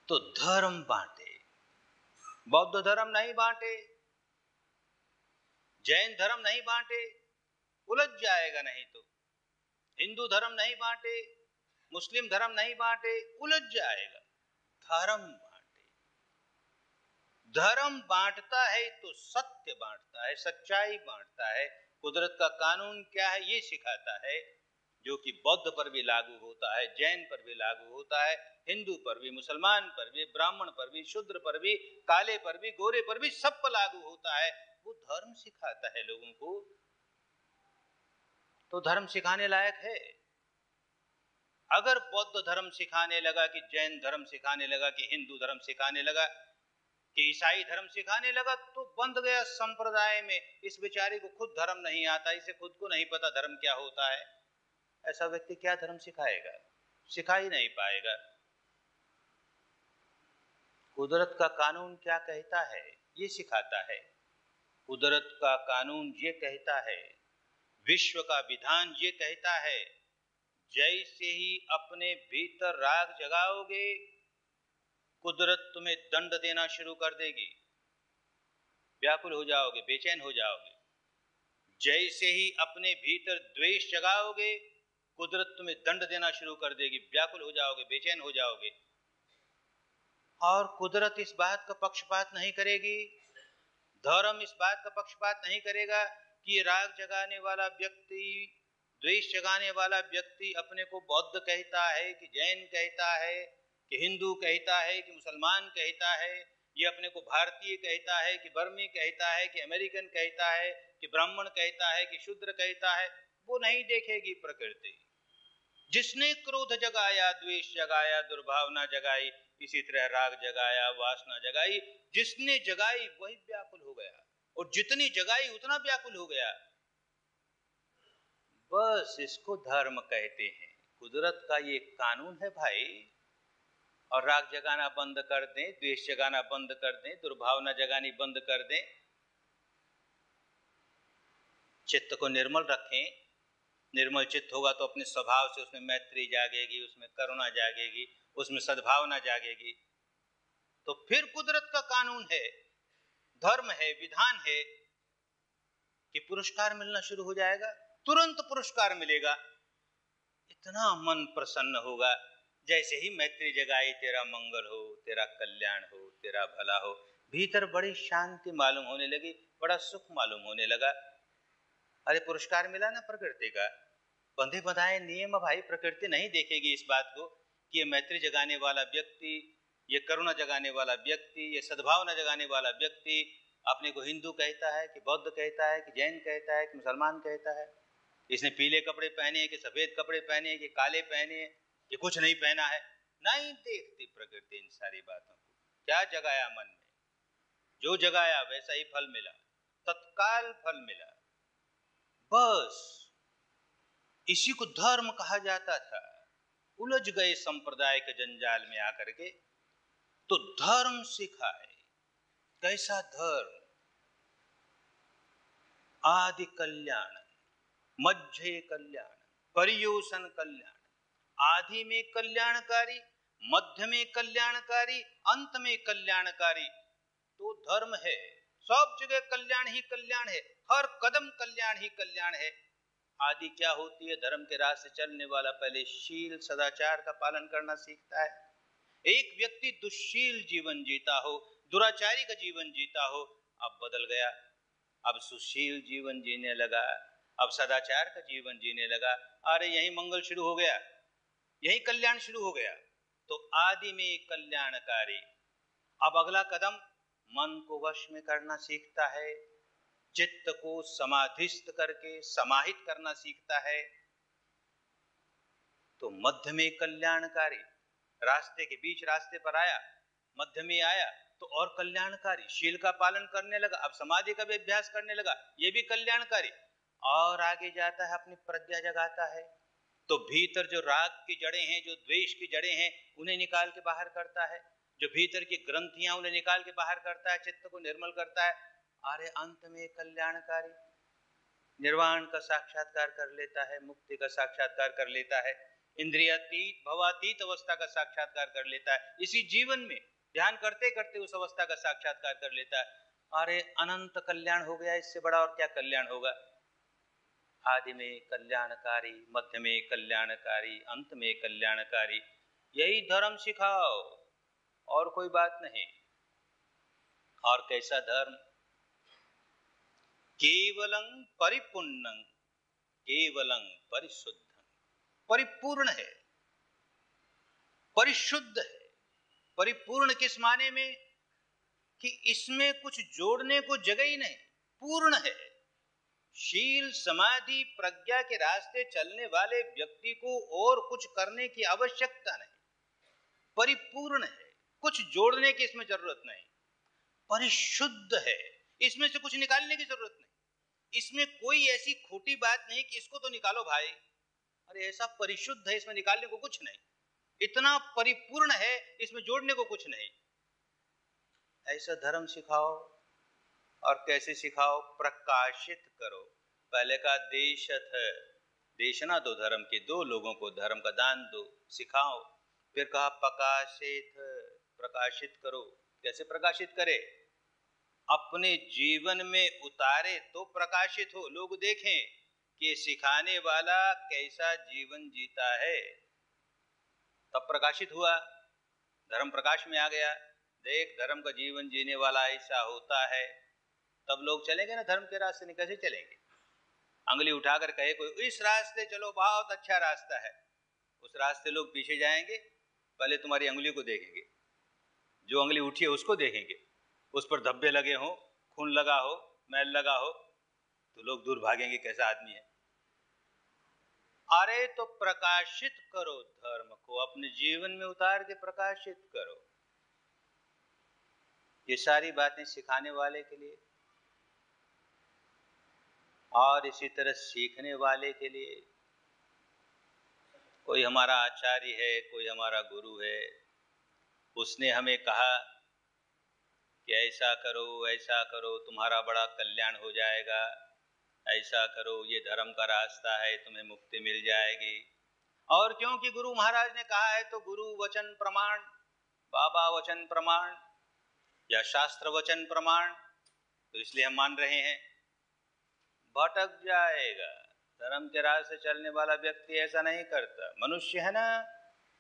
तो धर्म बांटे, बौद्ध धर्म नहीं बांटे, जैन धर्म नहीं बांटे, उलझ जाएगा नहीं तो। हिंदू धर्म नहीं बांटे, मुस्लिम धर्म नहीं बांटे, उलझ जाएगा। धर्म बांटे, धर्म बांटता है तो सत्य बांटता है, सच्चाई बांटता है, कुदरत का कानून क्या है ये सिखाता है, जो कि बौद्ध पर भी लागू होता है, जैन पर भी लागू होता है, हिंदू पर भी, मुसलमान पर भी, ब्राह्मण पर भी, शूद्र पर भी, काले पर भी, गोरे पर भी, सब पर लागू होता है। वो धर्म सिखाता है लोगों को, तो धर्म सिखाने लायक है। अगर बौद्ध धर्म सिखाने लगा, कि जैन धर्म सिखाने लगा, कि हिंदू धर्म सिखाने लगा, कि ईसाई धर्म सिखाने लगा, तो बंध गया संप्रदाय में। इस बेचारे को खुद धर्म नहीं आता, इसे खुद को नहीं पता धर्म क्या होता है, ऐसा व्यक्ति क्या धर्म सिखाएगा, सिखा ही नहीं पाएगा। कुदरत का कानून क्या कहता है ये सिखाता है, कुदरत का कानून ये कहता है, विश्व का विधान ये कहता है, जैसे ही अपने भीतर राग जगाओगे कुदरत तुम्हें दंड देना शुरू कर देगी, व्याकुल हो जाओगे, बेचैन हो जाओगे। जैसे ही अपने भीतर द्वेष जगाओगे कुदरत तुम्हें दंड देना शुरू कर देगी, व्याकुल हो जाओगे, बेचैन हो जाओगे। और कुदरत इस बात का पक्षपात नहीं करेगी, धर्म इस बात का पक्षपात नहीं करेगा कि राग जगाने वाला व्यक्ति, द्वेष जगाने वाला व्यक्ति अपने को बौद्ध कहता है, कि जैन कहता है, कि हिंदू कहता है, कि मुसलमान कहता है, ये अपने को भारतीय कहता है, कि बर्मी कहता है, कि अमेरिकन कहता है, कि ब्राह्मण कहता है, कि शूद्र कहता है। वो नहीं देखेगी प्रकृति। जिसने क्रोध जगाया, द्वेष जगाया, दुर्भावना जगाई, इसी तरह राग जगाया, वासना जगाई, जिसने जगाई वही व्याकुल हो गया, और जितनी जगाई उतना व्याकुल हो गया। बस इसको धर्म कहते हैं। कुदरत का ये कानून है भाई। और राग जगाना बंद कर दें, द्वेष जगाना बंद कर दें, दुर्भावना जगानी बंद कर दें, चित्त को निर्मल रखें। निर्मल चित्त होगा तो अपने स्वभाव से उसमें मैत्री जागेगी, उसमें करुणा जागेगी, उसमें सद्भावना जागेगी। तो फिर कुदरत का कानून है, धर्म है, विधान है कि पुरस्कार मिलना शुरू हो जाएगा, तुरंत पुरस्कार मिलेगा। इतना मन प्रसन्न होगा, जैसे ही मैत्री जगाई, तेरा मंगल हो, तेरा कल्याण हो, तेरा भला हो, भीतर बड़ी शांति मालूम होने लगी, बड़ा सुख मालूम होने लगा। अरे पुरस्कार मिला ना प्रकृति का। बंधे बंधाए नियम भाई, प्रकृति नहीं देखेगी इस बात को कि ये मैत्री जगाने वाला व्यक्ति, ये करुणा जगाने वाला व्यक्ति, ये सद्भावना जगाने वाला व्यक्ति अपने को हिंदू कहता है कि बौद्ध कहता है कि जैन कहता है कि मुसलमान कहता है, इसने पीले कपड़े पहने हैं कि सफेद कपड़े पहने हैं कि काले पहने हैं कि कुछ नहीं पहना है। नहीं देखती प्रकृति इन सारी बातों को। क्या जगाया मन में, जो जगाया वैसा ही फल मिला, तत्काल फल मिला। बस इसी को धर्म कहा जाता था। उलझ गए संप्रदाय के जंजाल में आकर के, तो धर्म सिखाए। कैसा धर्म? आदि कल्याण, मध्य कल्याण, पर्युषण कल्याण। आदि में कल्याणकारी, मध्य में कल्याणकारी, अंत में कल्याणकारी। तो धर्म है। सब जगह कल्याण ही कल्याण है, हर कदम कल्याण ही कल्याण है। आदि क्या होती है? धर्म के रास्ते चलने वाला पहले शील सदाचार का पालन करना सीखता है। एक व्यक्ति दुष्शील जीवन जीता हो, दुराचारी का जीवन जीता हो, अब बदल गया, अब सुशील जीवन जीने लगा, अब सदाचार का जीवन जीने लगा। अरे यही मंगल शुरू हो गया, यही कल्याण शुरू हो गया। तो आदि में कल्याणकारी। अब अगला कदम मन को वश में करना सीखता है, चित्त को समाधिस्थ करके समाहित करना सीखता है। तो मध्य में कल्याणकारी, रास्ते के बीच रास्ते पर आया, मध्य में आया तो और कल्याणकारी, शील का पालन करने लगा, अब समाधि का भी अभ्यास करने लगा, ये भी कल्याणकारी। और आगे जाता है, अपनी प्रज्ञा जगाता है, तो भीतर जो राग की जड़ें हैं, जो द्वेष की जड़ें हैं, उन्हें निकाल के बाहर करता है, जो भीतर की ग्रंथियां उन्हें निकाल के बाहर करता है, चित्त को निर्मल करता है। अरे अंत में कल्याणकारी, निर्वाण का साक्षात्कार कर लेता है, मुक्ति का साक्षात्कार कर लेता है, इंद्रियातीत भवातीत अवस्था का साक्षात्कार कर लेता है। इसी जीवन में ध्यान करते करते उस अवस्था का साक्षात्कार कर लेता है। अरे अनंत कल्याण हो गया, इससे बड़ा और क्या कल्याण होगा? आदि में कल्याणकारी, मध्य में कल्याणकारी, अंत में कल्याणकारी। यही धर्म सिखाओ, और कोई बात नहीं। और कैसा धर्म? केवलं परिपूर्णं, केवलं परिशुद्धं। परिपूर्ण है, परिशुद्ध है। परिपूर्ण किस माने में? कि इसमें कुछ जोड़ने को जगह ही नहीं, पूर्ण है। शील समाधि प्रज्ञा के रास्ते चलने वाले व्यक्ति को और कुछ करने की आवश्यकता नहीं, परिपूर्ण है, कुछ जोड़ने की इसमें जरूरत नहीं। परिशुद्ध है, इसमें से कुछ निकालने की जरूरत नहीं, इसमें कोई ऐसी खोटी बात नहीं कि इसको तो निकालो भाई। अरे ऐसा परिशुद्ध है, इसमें निकालने को कुछ नहीं, इतना परिपूर्ण है, इसमें जोड़ने को कुछ नहीं। ऐसा धर्म सिखाओ। और कैसे सिखाओ? प्रकाशित करो। पहले का देशत है, देशना दो धर्म के, दो लोगों को धर्म का दान दो, सिखाओ। फिर कहा प्रकाशित, प्रकाशित करो। कैसे प्रकाशित करे? अपने जीवन में उतारे तो प्रकाशित हो, लोग देखें कि सिखाने वाला कैसा जीवन जीता है, तब प्रकाशित हुआ, धर्म प्रकाश में आ गया। देख धर्म का जीवन जीने वाला ऐसा होता है, तब लोग चलेंगे ना धर्म के रास्ते। नहीं कैसे चलेंगे? अंगली उठाकर कहे कोई इस रास्ते चलो, बहुत अच्छा रास्ता है, उस रास्ते लोग पीछे जाएंगे, पहले तुम्हारी अंगुली को देखेंगे, जो अंगली उठी है उसको देखेंगे, उस पर धब्बे लगे हो, खून लगा हो, मैल लगा हो, तो लोग दूर भागेंगे, कैसा आदमी है। अरे तो प्रकाशित करो धर्म को, अपने जीवन में उतार के प्रकाशित करो। ये सारी बातें सिखाने वाले के लिए और इसी तरह सीखने वाले के लिए। कोई हमारा आचार्य है, कोई हमारा गुरु है, उसने हमें कहा कि ऐसा करो तुम्हारा बड़ा कल्याण हो जाएगा, ऐसा करो ये धर्म का रास्ता है, तुम्हें मुक्ति मिल जाएगी। और क्योंकि गुरु महाराज ने कहा है तो गुरु वचन प्रमाण, बाबा वचन प्रमाण या शास्त्र वचन प्रमाण, तो इसलिए हम मान रहे हैं। भटक जाएगा। धर्म के रास्ते चलने वाला व्यक्ति ऐसा नहीं करता। मनुष्य है ना,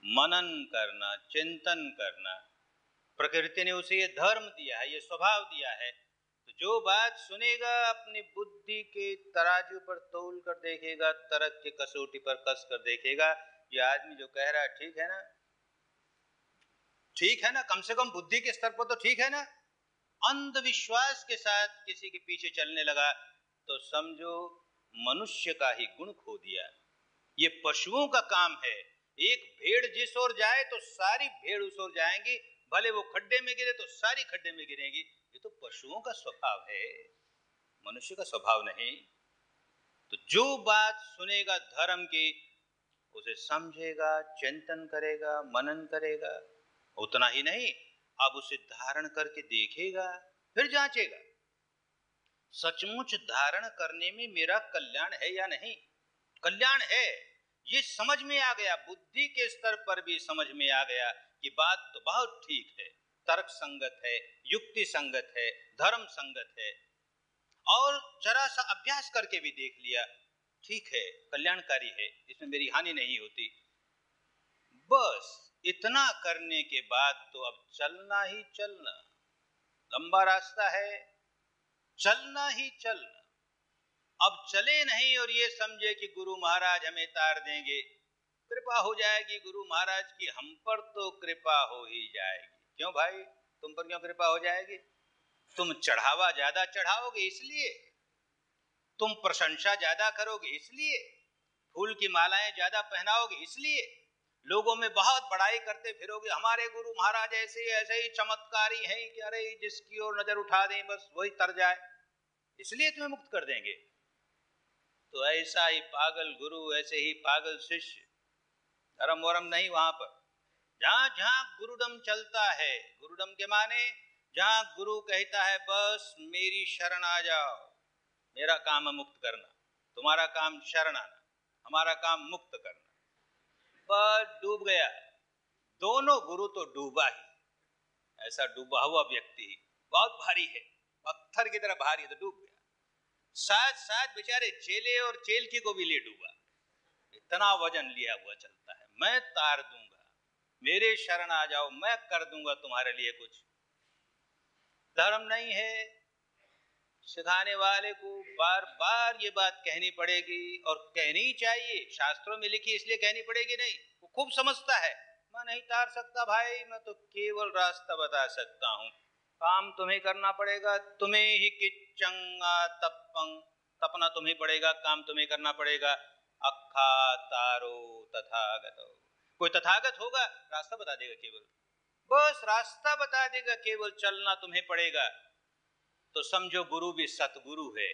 मनन करना, चिंतन करना, प्रकृति ने उसे ये धर्म दिया है, ये स्वभाव दिया है। तो जो बात सुनेगा अपनी बुद्धि के तराजू पर तौल कर देखेगा, तर्क के कसौटी पर कस कर देखेगा, ये आदमी जो कह रहा है ठीक है ना, ठीक है ना, कम से कम बुद्धि के स्तर पर तो ठीक है ना। अंधविश्वास के साथ किसी के पीछे चलने लगा तो समझो मनुष्य का ही गुण खो दिया। ये पशुओं का काम है। एक भेड़ जिस ओर जाए तो सारी भेड़ उस ओर जाएंगी, भले वो खड्डे में गिरे तो सारी खड्डे में गिरेंगी। ये तो पशुओं का स्वभाव है, मनुष्य का स्वभाव नहीं। तो जो बात सुनेगा धर्म की, उसे समझेगा, चिंतन करेगा, मनन करेगा। उतना ही नहीं, अब उसे धारण करके देखेगा, फिर जांचेगा सचमुच धारण करने में मेरा कल्याण है या नहीं। कल्याण है, ये समझ में आ गया, बुद्धि के स्तर पर भी समझ में आ गया कि बात तो बहुत ठीक है, तर्क संगत है, युक्ति संगत है, धर्म संगत है। और जरा सा अभ्यास करके भी देख लिया, ठीक है, कल्याणकारी है, इसमें मेरी हानि नहीं होती। बस इतना करने के बाद तो अब चलना ही चलना। लंबा रास्ता है, चलना ही चलना। अब चले नहीं और ये समझे कि गुरु महाराज हमें तार देंगे, कृपा हो जाएगी गुरु महाराज की, हम पर तो कृपा हो ही जाएगी। क्यों भाई, तुम पर क्यों कृपा हो जाएगी? तुम चढ़ावा ज्यादा चढ़ाओगे इसलिए, तुम प्रशंसा ज्यादा करोगे इसलिए, फूल की मालाएं ज्यादा पहनाओगे इसलिए, लोगों में बहुत बड़ाई करते फिरोगे, हमारे गुरु महाराज ऐसे ही चमत्कारी हैं कि अरे जिसकी ओर नजर उठा दें बस वही तर जाए, इसलिए तुम्हें मुक्त कर देंगे। तो ऐसा ही पागल गुरु, ऐसे ही पागल शिष्य, धर्म वरम नहीं। वहां पर जहां जहां गुरुडम चलता है, गुरुडम के माने जहां गुरु कहता है बस मेरी शरण आ जाओ, मेरा काम है मुक्त करना, तुम्हारा काम शरण आना, हमारा काम मुक्त करना, बस डूब गया। दोनों गुरु तो डूबा ही, ऐसा डूबा हुआ व्यक्ति बहुत भारी है, पत्थर की तरह भारी है, तो डूब गया। साथ साथ बेचारे चेले और चेलकी को भी ले डूबा, इतना वजन लिया हुआ चलता है। मैं तार दूंगा, मेरे शरण आ जाओ, मैं कर दूंगा तुम्हारे लिए कुछ। धर्म नहीं है, सिखाने वाले को बार बार ये बात कहनी पड़ेगी, और कहनी चाहिए, शास्त्रों में लिखी इसलिए कहनी पड़ेगी नहीं, वो खूब समझता है। मैं नहीं तार सकता भाई, मैं तो केवल रास्ता बता सकता हूं, काम तुम्हें करना पड़ेगा, तुम्हें ही किच्चंगा तपंग, तपना तुम्हें पड़ेगा, काम तुम्हें करना पड़ेगा। अखा तारो तथागत, कोई तथागत होगा रास्ता बता देगा, केवल बस रास्ता बता देगा, केवल चलना तुम्हें पड़ेगा। तो समझो गुरु भी सतगुरु है,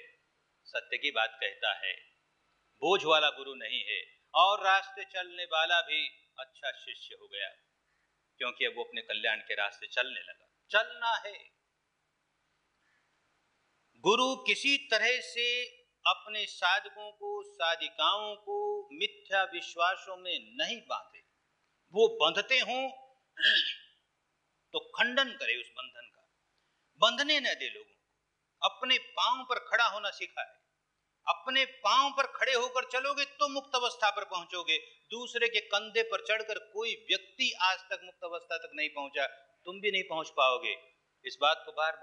सत्य की बात कहता है, बोझ वाला गुरु नहीं है, और रास्ते चलने वाला भी अच्छा शिष्य हो गया, क्योंकि अब वो अपने कल्याण के रास्ते चलने लगा। चलना है। गुरु किसी तरह से अपने साधकों को, साधिकाओं को मिथ्या विश्वासों में नहीं बांधे। वो बंधते हों तो खंडन करे उस बंधन का, बंधने न दे लोगों को। अपने पांव पर खड़ा होना सिखाए, अपने पांव पर खड़े होकर चलोगे तो मुक्त अवस्था पर पहुंचोगे। दूसरे के कंधे पर चढ़कर कोई व्यक्ति आज तक मुक्त अवस्था तक नहीं पहुंचा, तुम भी नहीं पहुंच पाओगे। इस बात को बार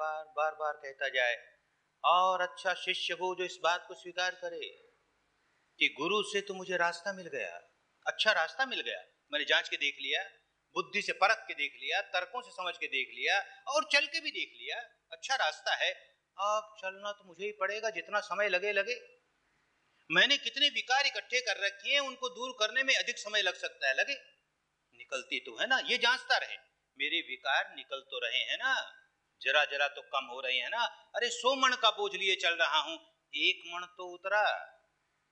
बार कहता जाए, और अच्छा शिष्य हो जो इस बात को स्वीकार करे कि गुरु से तो मुझे रास्ता मिल गया, अच्छा रास्ता मिल गया, मैंने जांच के देख लिया, बुद्धि से परख के देख लिया, तर्कों से समझ के देख लिया, और चल के भी देख लिया, अच्छा रास्ता है। अब चलना तो मुझे ही पड़ेगा, जितना समय लगे लगे। मैंने कितने विकार इकट्ठे कर रखे हैं, उनको दूर करने में अधिक समय लग सकता है, लगे, निकलती तो है ना, ये जांचता रहे, मेरे विकार निकल तो रहे हैं ना, जरा जरा तो कम हो रही है ना। अरे 100 मण का बोझ लिए चल रहा हूं, 1 मण तो उतरा,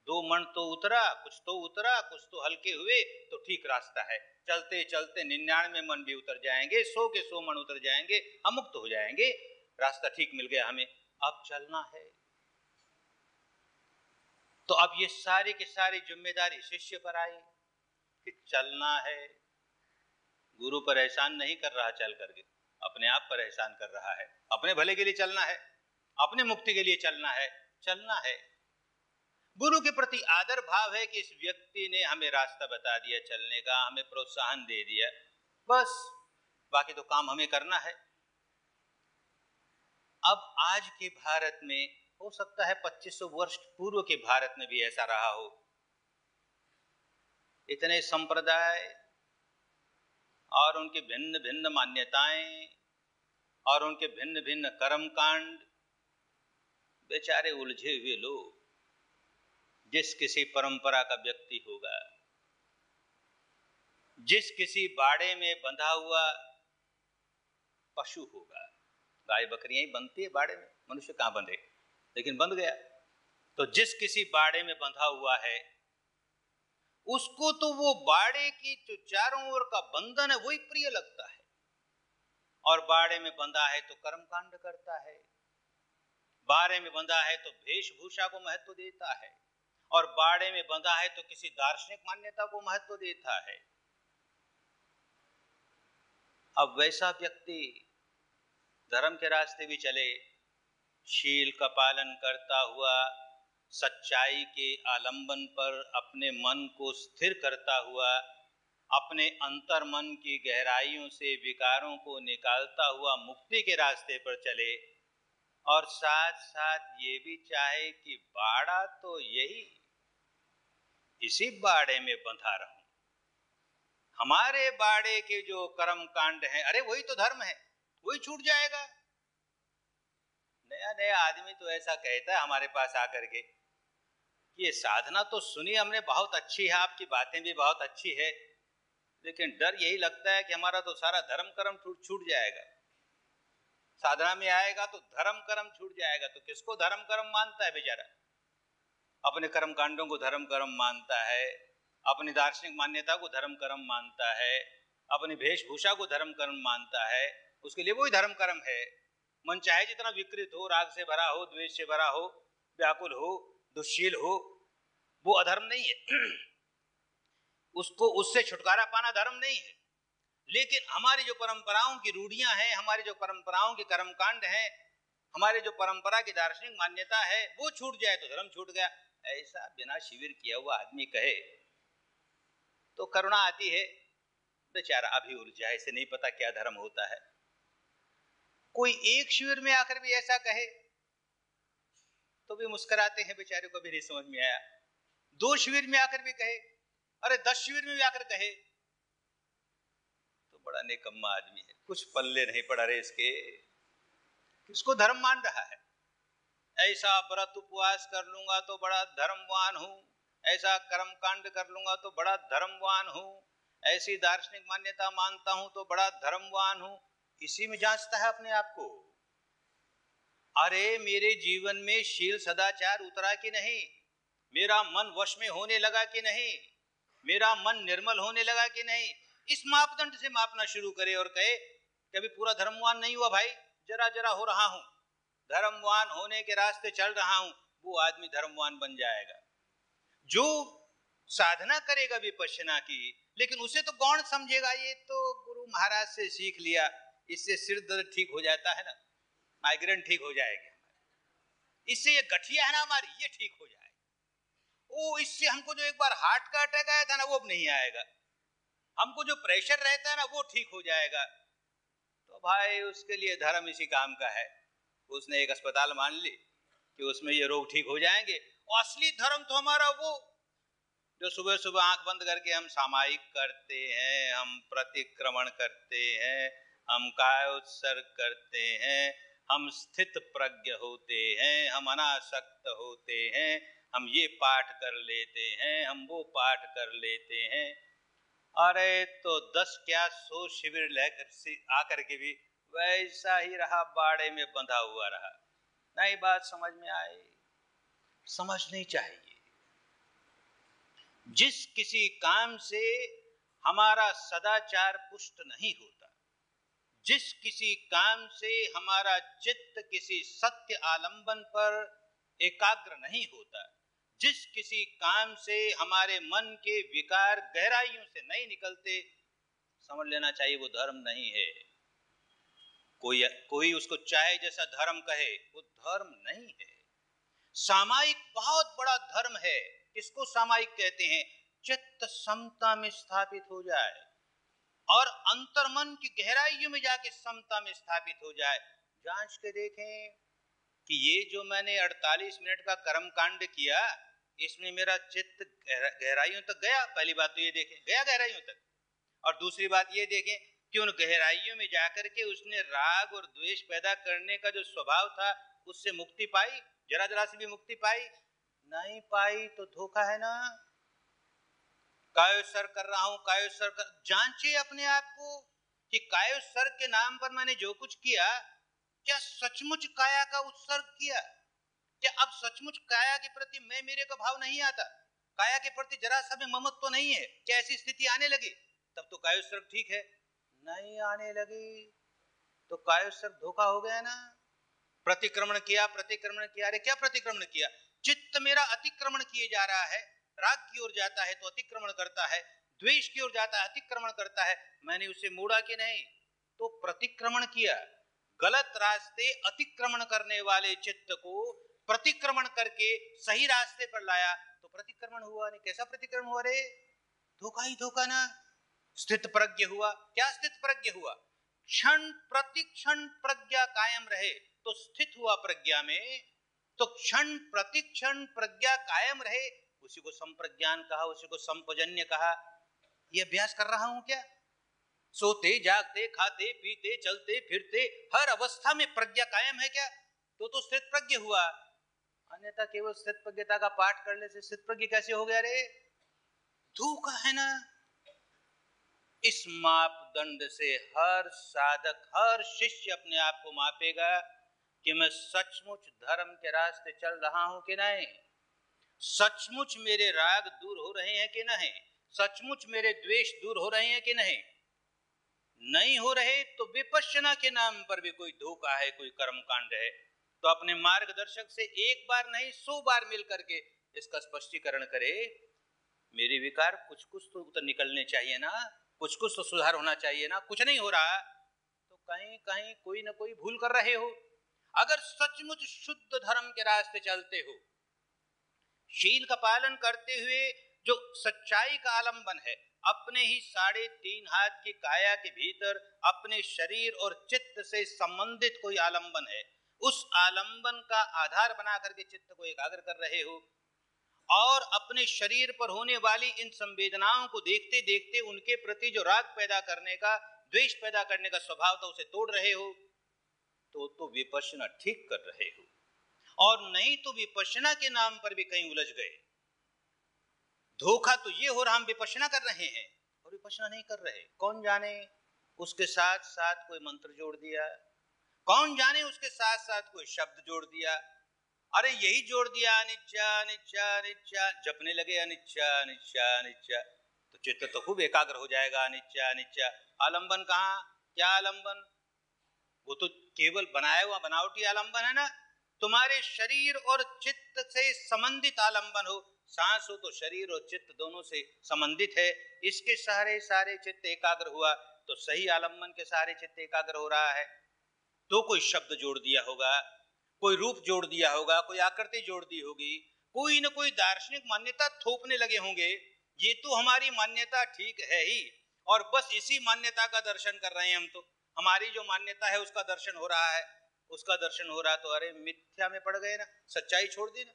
2 मण तो उतरा, कुछ तो उतरा, कुछ तो हल्के हुए तो ठीक रास्ता है। चलते चलते 99 मन भी उतर जाएंगे, 100 के 100 मन उतर जाएंगे, हम मुक्त हो जाएंगे, रास्ता ठीक मिल गया हमें, अब चलना है। तो अब ये सारी की सारी जिम्मेदारी शिष्य पर आई कि चलना है। गुरु पर एहसान नहीं कर रहा चल करके, अपने आप पर एहसान कर रहा है। अपने भले के लिए चलना है, अपने मुक्ति के लिए चलना है, चलना है। गुरु के प्रति आदर भाव है कि इस व्यक्ति ने हमें रास्ता बता दिया चलने का, हमें प्रोत्साहन दे दिया, बस बाकी तो काम हमें करना है। अब आज के भारत में, हो सकता है 2500 वर्ष पूर्व के भारत में भी ऐसा रहा हो, इतने संप्रदाय और उनकी भिन्न भिन्न मान्यताएं और उनके भिन्न भिन्न कर्मकांड, बेचारे उलझे हुए लोग। जिस किसी परंपरा का व्यक्ति होगा, जिस किसी बाड़े में बंधा हुआ पशु होगा, गाय बकरियां ही बंधती है बाड़े में, मनुष्य कहां बंधे, लेकिन बंध गया, तो जिस किसी बाड़े में बंधा हुआ है उसको तो वो बाड़े की जो चारों ओर का बंधन है वही प्रिय लगता है, और बाड़े में बंधा है तो कर्मकांड करता है, बाड़े में बंधा है तो वेशभूषा को महत्व देता है, और बाड़े में बंधा है तो किसी दार्शनिक मान्यता को महत्व देता है। अब वैसा व्यक्ति धर्म के रास्ते भी चले, शील का पालन करता हुआ, सच्चाई के आलंबन पर अपने मन को स्थिर करता हुआ, अपने अंतर मन की गहराइयों से विकारों को निकालता हुआ मुक्ति के रास्ते पर चले, और साथ साथ ये भी चाहे कि बाड़ा तो यही, इसी बाड़े में बंधा रहूं, हमारे बाड़े के जो कर्म कांड हैं, अरे वही तो धर्म है, वही छूट जाएगा। नया नया आदमी तो ऐसा कहता है हमारे पास आकर के, ये साधना तो सुनी हमने, बहुत अच्छी है, आपकी बातें भी बहुत अच्छी है, लेकिन डर यही लगता है कि हमारा तो सारा धर्म कर्म छूट जाएगा। साधना में आएगा तो धर्म कर्म छूट जाएगा, तो किसको धर्म कर्म मानता है बेचारा? अपने कर्म कांडों को धर्म कर्म मानता है, अपनी दार्शनिक मान्यता को धर्म कर्म मानता है, अपनी वेशभूषा को धर्म कर्म मानता है, उसके लिए वही धर्म कर्म है। मन चाहे जितना विकृत हो, राग से भरा हो, द्वेष से भरा हो, व्याकुल हो, दुश्शील हो, वो अधर्म नहीं है। उसको उससे छुटकारा पाना धर्म नहीं है। लेकिन हमारी जो परंपराओं की रूढ़ियां हैं, हमारी जो परंपराओं के कर्मकांड हैं, हमारे जो परंपरा की दार्शनिक मान्यता है, वो छूट जाए तो धर्म छूट गया, ऐसा बिना शिविर किया हुआ आदमी कहे तो करुणा आती है। बेचारा अभी उलझा है, इसे नहीं पता क्या धर्म होता है। कोई एक शिविर में आकर भी ऐसा कहे तो भी मुस्कुराते हैं, बेचारे को भी नहीं समझ में आया। 2 शिविर में आकर भी कहे, अरे 10 शिविर में भी आकर कहे तो बड़ा निकम्मा आदमी है, कुछ पल्ले नहीं पड़ा रे इसके, किसको धर्म मान रहा है? ऐसा व्रत उपवास कर लूंगा तो बड़ा धर्मवान हूं, ऐसा कर्मकांड कर लूंगा तो बड़ा धर्मवान हूं, ऐसी दार्शनिक मान्यता मानता हूं तो बड़ा धर्मवान हूं, इसी में जांचता है अपने आप को। अरे मेरे जीवन में शील सदाचार उतरा कि नहीं, मेरा मन वश में होने लगा कि नहीं, मेरा मन निर्मल होने लगा कि नहीं, इस मापदंड से मापना शुरू करे और कहे कि अभी पूरा धर्मवान नहीं हुआ भाई, जरा जरा हो रहा हूं, धर्मवान होने के रास्ते चल रहा हूं, वो आदमी धर्मवान बन जाएगा। जो साधना करेगा विपश्यना की, लेकिन उसे तो गौण समझेगा, ये तो गुरु महाराज से सीख लिया, इससे सिर दर्द ठीक हो जाता है ना, माइग्रेन ठीक हो जाएगी, इससे ये गठिया है ना हमारी, ये ठीक हो जाएगी, ओ इससे हमको जो एक बार हार्ट का अटैक आया था ना वो अब नहीं आएगा, हमको जो प्रेशर रहता है ना वो ठीक हो जाएगा। तो भाई उसके लिए धर्म इसी काम का है। उसने एक अस्पताल मान ली कि उसमें ये रोग ठीक हो जाएंगे, और असली धर्म तो हमारा वो जो सुबह सुबह आंख बंद करके हम सामायिक करते हैं, हम प्रतिक्रमण करते हैं, हम कायोत्सर्ग करते हैं, हम स्थित प्रज्ञ होते हैं, हम अनासक्त होते हैं, हम ये पाठ कर लेते हैं, हम वो पाठ कर लेते हैं। अरे तो 10 क्या 100 शिविर लेकर आकर के भी वैसा ही रहा, बाड़े में बंधा हुआ रहा। नई बात समझ में आई? समझनी चाहिए। जिस किसी काम से हमारा सदाचार पुष्ट नहीं होता, जिस किसी काम से हमारा चित्त किसी सत्य आलंबन पर एकाग्र नहीं होता, जिस किसी काम से हमारे मन के विकार गहराइयों से नहीं निकलते, समझ लेना चाहिए वो धर्म नहीं है। कोई उसको चाहे जैसा धर्म कहे, वो धर्म नहीं है। सामायिक बहुत बड़ा धर्म है। किसको सामायिक कहते हैं? चित्त समता में स्थापित हो जाए और अंतर्मन की गहराइयों में जाके समता में स्थापित हो जाए। जांच के देखें कि ये जो मैंने 48 मिनट का कर्म कांड किया, इसमें मेरा चित्त गहराइयों तक गया। पहली बात तो ये देखें, गया गहराइयों तक। और दूसरी बात ये देखें कि उन गहराइयों में जाकर के उसने राग और द्वेष पैदा करने का जो स्वभाव था, उससे मुक्ति पाई? जरा जरा से भी मुक्ति पाई? नहीं पाई। तो धोखा है ना। कायोत्सर्ग कर रहा हूं, कायोत्सर्ग कर। जांचिए अपने आप को कि कायोत्सर्ग के नाम पर मैंने जो कुछ किया, क्या सचमुच काया का उत्सर्ग किया? क्या अब सचमुच काया के प्रति मैं मेरे का भाव नहीं आता? काया के प्रति जरा सा भी ममत्व तो नहीं है? क्या ऐसी स्थिति आने लगी? तब तो कायोत्सर्ग ठीक है। नहीं आने लगी तो कायोत्सर्ग धोखा हो गया ना। प्रतिक्रमण किया, प्रतिक्रमण किया। अरे क्या प्रतिक्रमण किया? चित्त मेरा अतिक्रमण किए जा रहा है। राग की ओर जाता है तो अतिक्रमण करता है, द्वेष की ओर जाता है अतिक्रमण करता है। मैंने उसे मोड़ा कि नहीं? तो प्रतिक्रमण किया। गलत रास्ते अतिक्रमण करने वाले चित्त को प्रतिक्रमण करके सही रास्ते पर लाया तो प्रतिक्रमण हुआ नहीं। कैसा प्रतिक्रमण हुआ रे? धोखा ही धोखा ना। स्थित प्रज्ञ हुआ। क्या स्थित प्रज्ञ हुआ? क्षण प्रतिक्षण प्रज्ञा कायम रहे तो स्थित हुआ प्रज्ञा में। तो क्षण प्रतिक्षण प्रज्ञा कायम रहे, उसी को संप्रज्ञान कहा, उसी को संपजन्य कहा। ये अभ्यास कर रहा हूं क्या? सोते जागते खाते पीते चलते फिरते हर अवस्था में प्रज्ञा कायम है क्या? तो स्थित प्रज्ञ हुआ। अन्यथा केवल स्थित प्रज्ञता का पाठ करने से स्थित प्रज्ञ कैसे हो गया रे? धोखा है ना। इस मापदंड से हर साधक, हर शिष्य अपने आप को मापेगा कि मैं सचमुच धर्म के रास्ते चल रहा हूं कि नहीं, सचमुच मेरे राग दूर हो रहे हैं कि नहीं, सचमुच मेरे द्वेष दूर हो रहे हैं कि नहीं। नहीं हो रहे तो विपश्यना के नाम पर भी कोई धोखा है, कोई कर्मकांड है। तो अपने मार्गदर्शक से एक बार नहीं 100 बार मिल करके इसका स्पष्टीकरण करे। मेरे विकार कुछ कुछ तो निकलने चाहिए ना, कुछ कुछ तो सुधार होना चाहिए ना। कुछ नहीं हो रहा तो कहीं कहीं कोई ना कोई भूल कर रहे हो। अगर सचमुच शुद्ध धर्म के रास्ते चलते हो, शील का पालन करते हुए, जो सच्चाई का आलंबन है, अपने ही 3.5 हाथ की काया के भीतर अपने शरीर और चित्त से संबंधित कोई आलंबन है, उस आलंबन का आधार बना करके चित्त को एकाग्र कर रहे हो और अपने शरीर पर होने वाली इन संवेदनाओं को देखते देखते उनके प्रति जो राग पैदा करने का, द्वेष पैदा करने का स्वभाव था, उसे तोड़ रहे हो, तो विपश्यना ठीक कर रहे हो। और नहीं तो विपश्यना के नाम पर भी कहीं उलझ गए। धोखा तो ये हो रहा हम विपश्यना कर रहे हैं और विपश्यना नहीं कर रहे। कौन जाने उसके साथ साथ कोई मंत्र जोड़ दिया, कौन जाने उसके साथ साथ कोई शब्द जोड़ दिया। अरे यही जोड़ दिया अनिच्छा अनिच्छा अनिच्छा, जपने लगे अनिच्छा अनिच्छा अनिच्छा, तो चित्त तो खूब एकाग्र हो जाएगा। अनिच्छा अनिच्छा, आलंबन कहाँ? क्या आलंबन? वो तो केवल बनाया हुआ बनावटी आलंबन है ना। तुम्हारे शरीर और चित्त से संबंधित आलंबन हो। सांस हो तो शरीर और चित्त दोनों से संबंधित है। इसके सहारे सारे चित्त एकाग्र हुआ तो सही आलंबन के सहारे चित्त एकाग्र हो रहा है। तो कोई शब्द जोड़ दिया होगा, कोई रूप जोड़ दिया होगा, कोई आकृति जोड़ दी होगी, कोई न कोई दार्शनिक मान्यता थोपने लगे होंगे। ये तो हमारी मान्यता ठीक है ही और बस इसी मान्यता का दर्शन कर रहे हैं हम। तो हमारी जो मान्यता है उसका दर्शन हो रहा है, उसका दर्शन हो रहा। तो अरे मिथ्या में पड़ गए ना, सच्चाई छोड़ दी ना।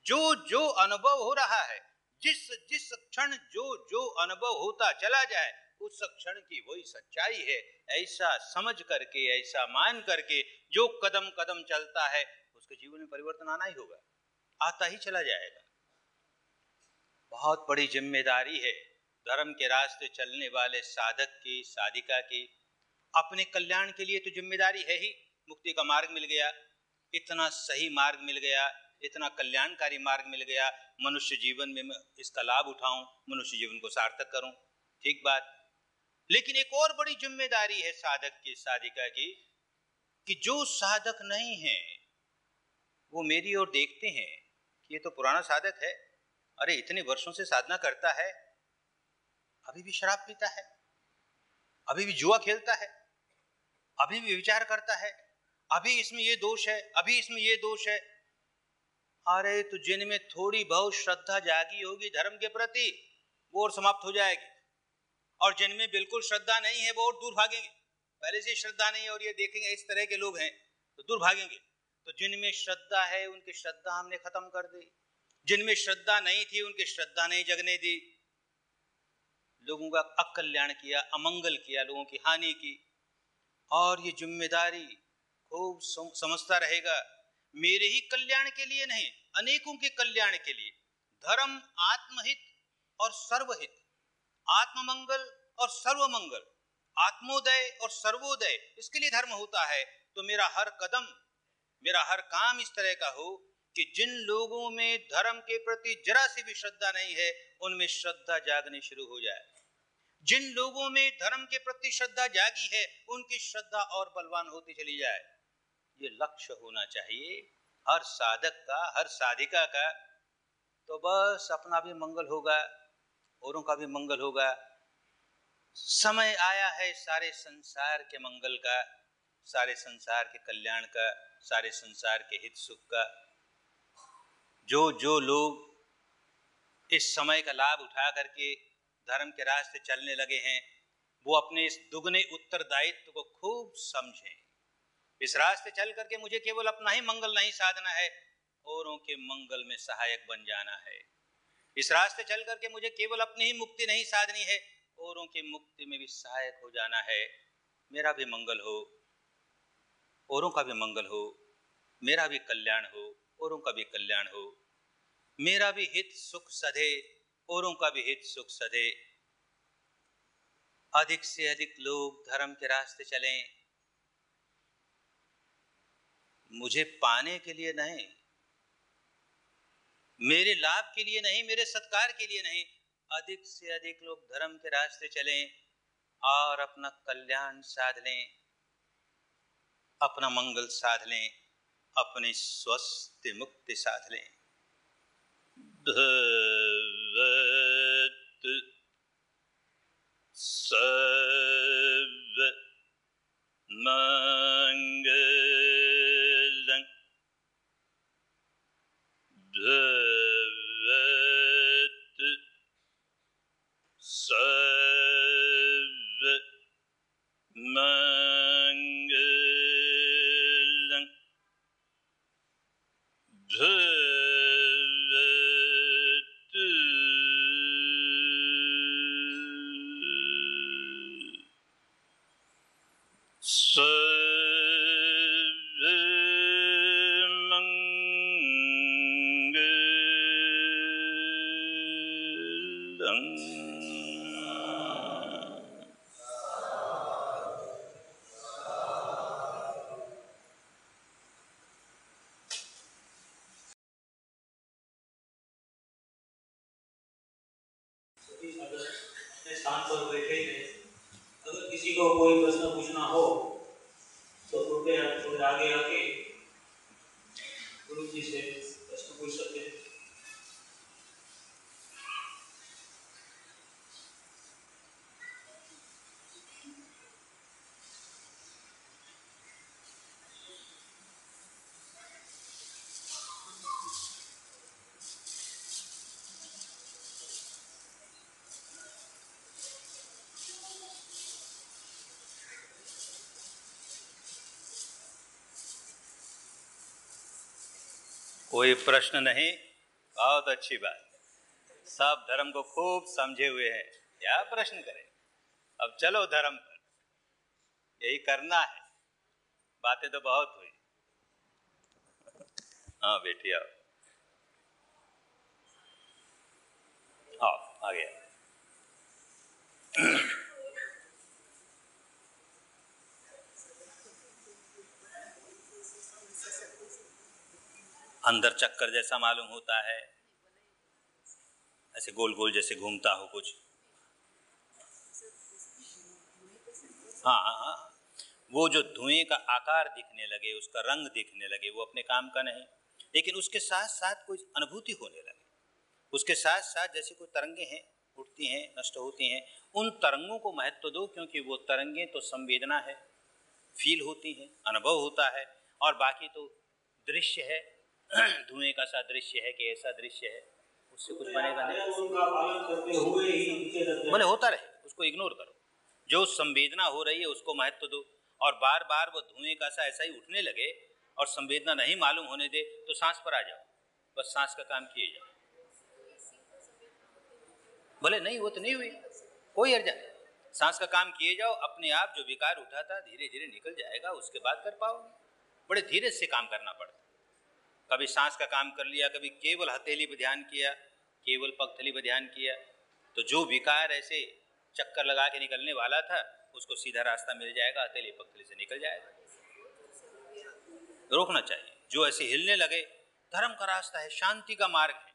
जो जो अनुभव हो रहा है, जिस जिस क्षण जो जो अनुभव होता चला जाए, उस क्षण की वही सच्चाई है। ऐसा समझ करके, ऐसा मान करके जो कदम कदम चलता है उसके जीवन में परिवर्तन आना ही होगा, आता ही चला जाएगा। बहुत बड़ी जिम्मेदारी है धर्म के रास्ते चलने वाले साधक की, साधिका की। अपने कल्याण के लिए तो जिम्मेदारी है ही। मुक्ति का मार्ग मिल गया, इतना सही मार्ग मिल गया, इतना कल्याणकारी मार्ग मिल गया, मनुष्य जीवन में मैं इसका लाभ उठाऊं, मनुष्य जीवन को सार्थक करूं, ठीक बात। लेकिन एक और बड़ी जिम्मेदारी है साधक की, साधिका की, कि जो साधक नहीं है वो मेरी ओर देखते हैं कि ये तो पुराना साधक है, अरे इतने वर्षों से साधना करता है, अभी भी शराब पीता है, अभी भी जुआ खेलता है, अभी भी विचार करता है, अभी इसमें ये दोष है, अभी इसमें ये दोष है। अरे तो जिनमें थोड़ी बहुत श्रद्धा जागी होगी धर्म के प्रति वो और समाप्त हो जाएगी, और जिनमें बिल्कुल श्रद्धा नहीं है वो और दूर भागेंगे। पहले से श्रद्धा नहीं है और ये देखेंगे इस तरह के लोग हैं तो दूर भागेंगे। तो जिनमें श्रद्धा है उनकी श्रद्धा हमने खत्म कर दी, जिनमें श्रद्धा नहीं थी उनकी श्रद्धा नहीं जगने दी, लोगों का अकल्याण किया, अमंगल किया, लोगों की हानि की। और ये जिम्मेदारी खूब समझता रहेगा, मेरे ही कल्याण के लिए नहीं, अनेकों के कल्याण के लिए। धर्म आत्महित और सर्वहित, आत्ममंगल और सर्वमंगल, आत्मोदय और सर्वोदय, इसके लिए धर्म होता है। तो मेरा हर कदम, मेरा हर काम इस तरह का हो कि जिन लोगों में धर्म के प्रति जरा सी भी श्रद्धा नहीं है उनमें श्रद्धा जागनी शुरू हो जाए, जिन लोगों में धर्म के प्रति श्रद्धा जागी है उनकी श्रद्धा और बलवान होती चली जाए। ये लक्ष्य होना चाहिए हर साधक का, हर साधिका का। तो बस अपना भी मंगल होगा, औरों का भी मंगल होगा। समय आया है सारे संसार के मंगल का, सारे संसार के कल्याण का, सारे संसार के हित सुख का। जो जो लोग इस समय का लाभ उठा करके धर्म के रास्ते चलने लगे हैं वो अपने इस दुगने उत्तरदायित्व को खूब समझें। इस रास्ते चल करके मुझे केवल अपना ही मंगल नहीं साधना है, औरों के मंगल में सहायक बन जाना है। इस रास्ते चल करके मुझे केवल अपनी ही मुक्ति नहीं साधनी है, औरों की मुक्ति में भी सहायक हो जाना है। मेरा भी मंगल हो, औरों का भी मंगल हो, मेरा भी कल्याण हो, औरों का भी कल्याण हो, मेरा भी हित सुख सधे, औरों का भी हित सुख सधे। अधिक से अधिक लोग धर्म के रास्ते चलें, मुझे पाने के लिए नहीं, मेरे लाभ के लिए नहीं, मेरे सत्कार के लिए नहीं, अधिक से अधिक लोग धर्म के रास्ते चलें और अपना कल्याण साध लें, अपना मंगल साध लें, अपनी स्वस्थ मुक्ति साध लें। सर्व मंगलं भवतु सर्व मंगलं भवतु। स्थान पर बैठे हैं, अगर किसी को कोई प्रश्न पूछना हो तो कृपया थोड़े आगे आके गुरु जी से प्रश्न पूछ सकते हैं। कोई प्रश्न नहीं? बहुत अच्छी बात, सब धर्म को खूब समझे हुए हैं, क्या प्रश्न करें। अब चलो धर्म पर, यही करना है। बातें तो बहुत हुई। हाँ बेटी आओ, आओ आ गया। अंदर चक्कर जैसा मालूम होता है, ऐसे गोल गोल जैसे घूमता हो कुछ। हाँ हाँ हाँ, वो जो धुएं का आकार दिखने लगे, उसका रंग दिखने लगे, वो अपने काम का नहीं, लेकिन उसके साथ साथ कोई अनुभूति होने लगे, उसके साथ साथ जैसे कोई तरंगे हैं, उठती हैं, नष्ट होती हैं, उन तरंगों को महत्व दो, क्योंकि वो तरंगें तो संवेदना है, फील होती हैं, अनुभव होता है, और बाकी तो दृश्य है, धुएं का सा दृश्य है कि ऐसा दृश्य है, उससे कुछ बनेगा नहीं। बोले होता रहे, उसको इग्नोर करो, जो संवेदना हो रही है उसको महत्व दो, और बार बार वो धुएं का सा ऐसा ही उठने लगे और संवेदना नहीं मालूम होने दे तो सांस पर आ जाओ, बस सांस का काम किए जाओ। बोले नहीं, वो तो नहीं हुई, कोई अर्जा नहीं, सांस का काम किए जाओ, अपने आप जो विकार उठा था धीरे धीरे निकल जाएगा, उसके बाद कर पाओगे। बड़े धीरे से काम करना पड़ता, कभी सांस का काम कर लिया, कभी केवल हथेली पर ध्यान किया, केवल पगथली पर ध्यान किया, तो जो विकार ऐसे चक्कर लगा के निकलने वाला था उसको सीधा रास्ता मिल जाएगा, हथेली पगथली से निकल जाएगा। रोकना चाहिए, जो ऐसे हिलने लगे, धर्म का रास्ता है, शांति का मार्ग है,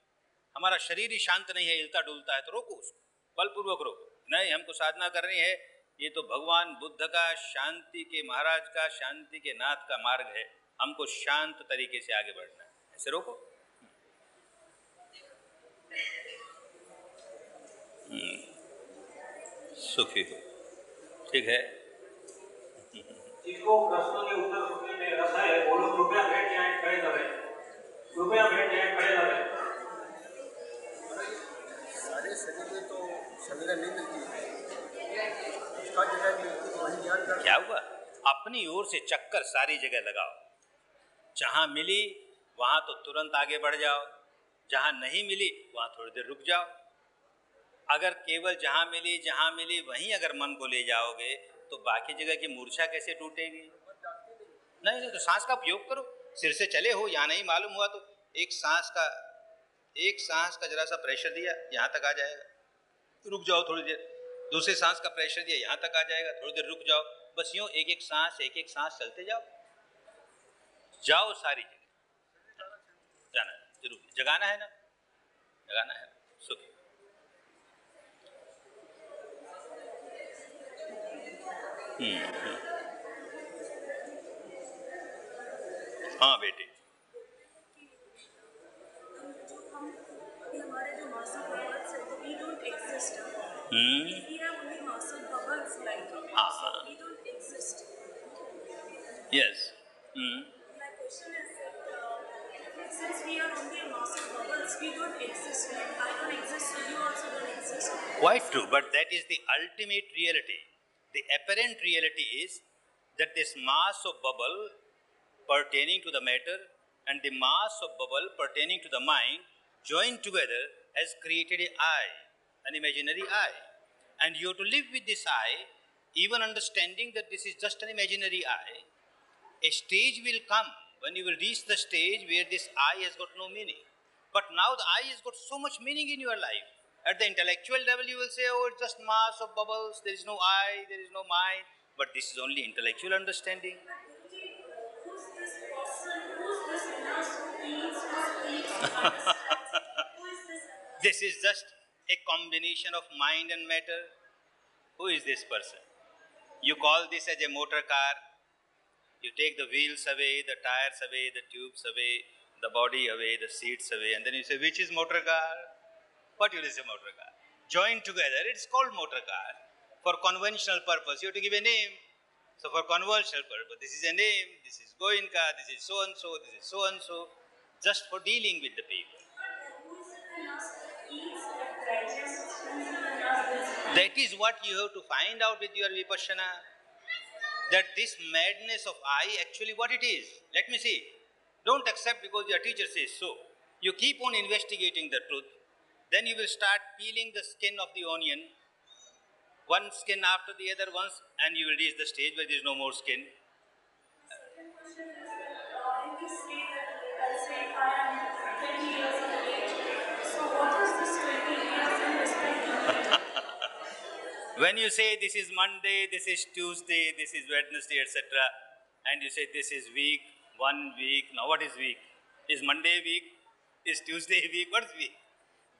हमारा शरीर ही शांत नहीं है, हिलता डुलता है, तो रोको उसको, बलपूर्वक रोको। नहीं, हमको साधना करनी है, ये तो भगवान बुद्ध का, शांति के महाराज का, शांति के नाथ का मार्ग है, हमको शांत तरीके से आगे बढ़ना है, ऐसे रोको। सुखी हो, ठीक है। जिसको प्रश्नों के उत्तर सुनने में रस है वो लोग कृपया बैठ जाएं, खड़े न रहें, कृपया बैठ जाएं, खड़े न रहें। सारे शरीर में तो संज्ञा नहीं मिलती है, उसका जगह मिलती तो वही ज्ञान करना। क्या हुआ, अपनी ओर से चक्कर सारी जगह लगाओ, जहां मिली वहां तो तुरंत आगे बढ़ जाओ, जहां नहीं मिली वहां थोड़ी देर रुक जाओ। अगर केवल जहां मिली वहीं अगर मन को ले जाओगे तो बाकी जगह की मूर्छा कैसे टूटेगी? नहीं, तो सांस का उपयोग करो, सिर से चले हो, यहाँ नहीं मालूम हुआ तो एक सांस का जरा सा प्रेशर दिया, यहाँ तक आ जाएगा, रुक जाओ थोड़ी देर, दूसरे सांस का प्रेशर दिया, यहाँ तक आ जाएगा, थोड़ी देर रुक जाओ, बस यूं एक एक सांस चलते जाओ सारी जगह जाना है, जरूर जगाना है ना, जगाना है, सुख। हाँ बेटे, yes. My question is that since we are only a mass of bubbles, we don't exist. Like I don't exist, so you also don't exist. Quite true, but that is the ultimate reality. The apparent reality is that this mass of bubble pertaining to the matter and the mass of bubble pertaining to the mind joined together has created an I, an imaginary I. And you have to live with this I, even understanding that this is just an imaginary I. A stage will come when you will reach the stage where this I has got no meaning. But now the I has got so much meaning in your life. At the intellectual level you will say, oh, it's just mass of bubbles, there is no I, there is no mind. But this is only intellectual understanding. Who's this person? Who's this nurse who eats, who speaks, who understands? Who is this? This is just a combination of mind and matter. Who is this person? You call this as a motor car. You take the wheels away, the tires away, the tubes away, the body away, the seats away, and then you say, which is motor car? What will you say motor car? Joined together, it's called motor car. For conventional purpose, you have to give a name. So for conventional purpose, this is a name, this is Goenka, this is so-and-so, this is so-and-so, just for dealing with the people. Who is the nurse that eats, that digests? Who is the nurse that That is what you have to find out with your Vipassana. That this madness of I, actually what it is. Let me see. Don't accept because your teacher says so. You keep on investigating the truth. Then you will start peeling the skin of the onion, one skin after the other once, and you will reach the stage where there is no more skin. Second question is that if you say that, I'll say I am 20 years of age, so what is this 20 years in respect to me? When you say this is Monday, this is Tuesday, this is Wednesday, etc., and you say this is week, 1 week, now what is week? Is Monday weak? Is Tuesday weak? What's weak?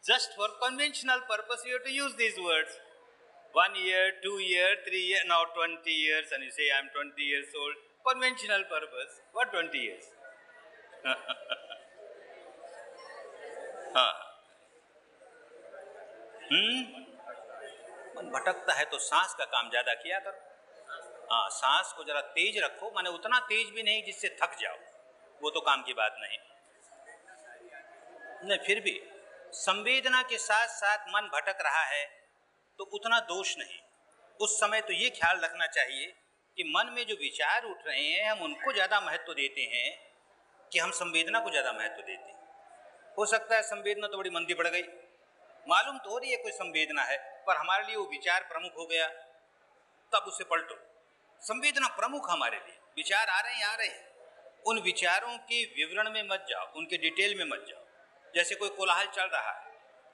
Just for conventional purpose, you have to use these words. 1 year, 2 year, 3 years, now 20 years, and you say, I'm 20 years old. Conventional purpose. What 20 years? हाँ मन भटकता है तो सांस का काम ज्यादा किया करो. हाँ, सांस को जरा तेज रखो, माने उतना तेज भी नहीं जिससे थक जाओ, वो तो काम की बात नहीं. नहीं, फिर भी संवेदना के साथ साथ मन भटक रहा है तो उतना दोष नहीं. उस समय तो ये ख्याल रखना चाहिए कि मन में जो विचार उठ रहे हैं हम उनको ज़्यादा महत्व देते हैं कि हम संवेदना को ज़्यादा महत्व देते हैं. हो सकता है संवेदना तो बड़ी मंदी पड़ गई, मालूम तो हो रही है कोई संवेदना है, पर हमारे लिए वो विचार प्रमुख हो गया, तब उसे पलटो. संवेदना प्रमुख हमारे लिए, विचार आ रहे हैं, उन विचारों के विवरण में मत जाओ, उनके डिटेल में मत जाओ. जैसे कोई कोलाहल चल रहा है,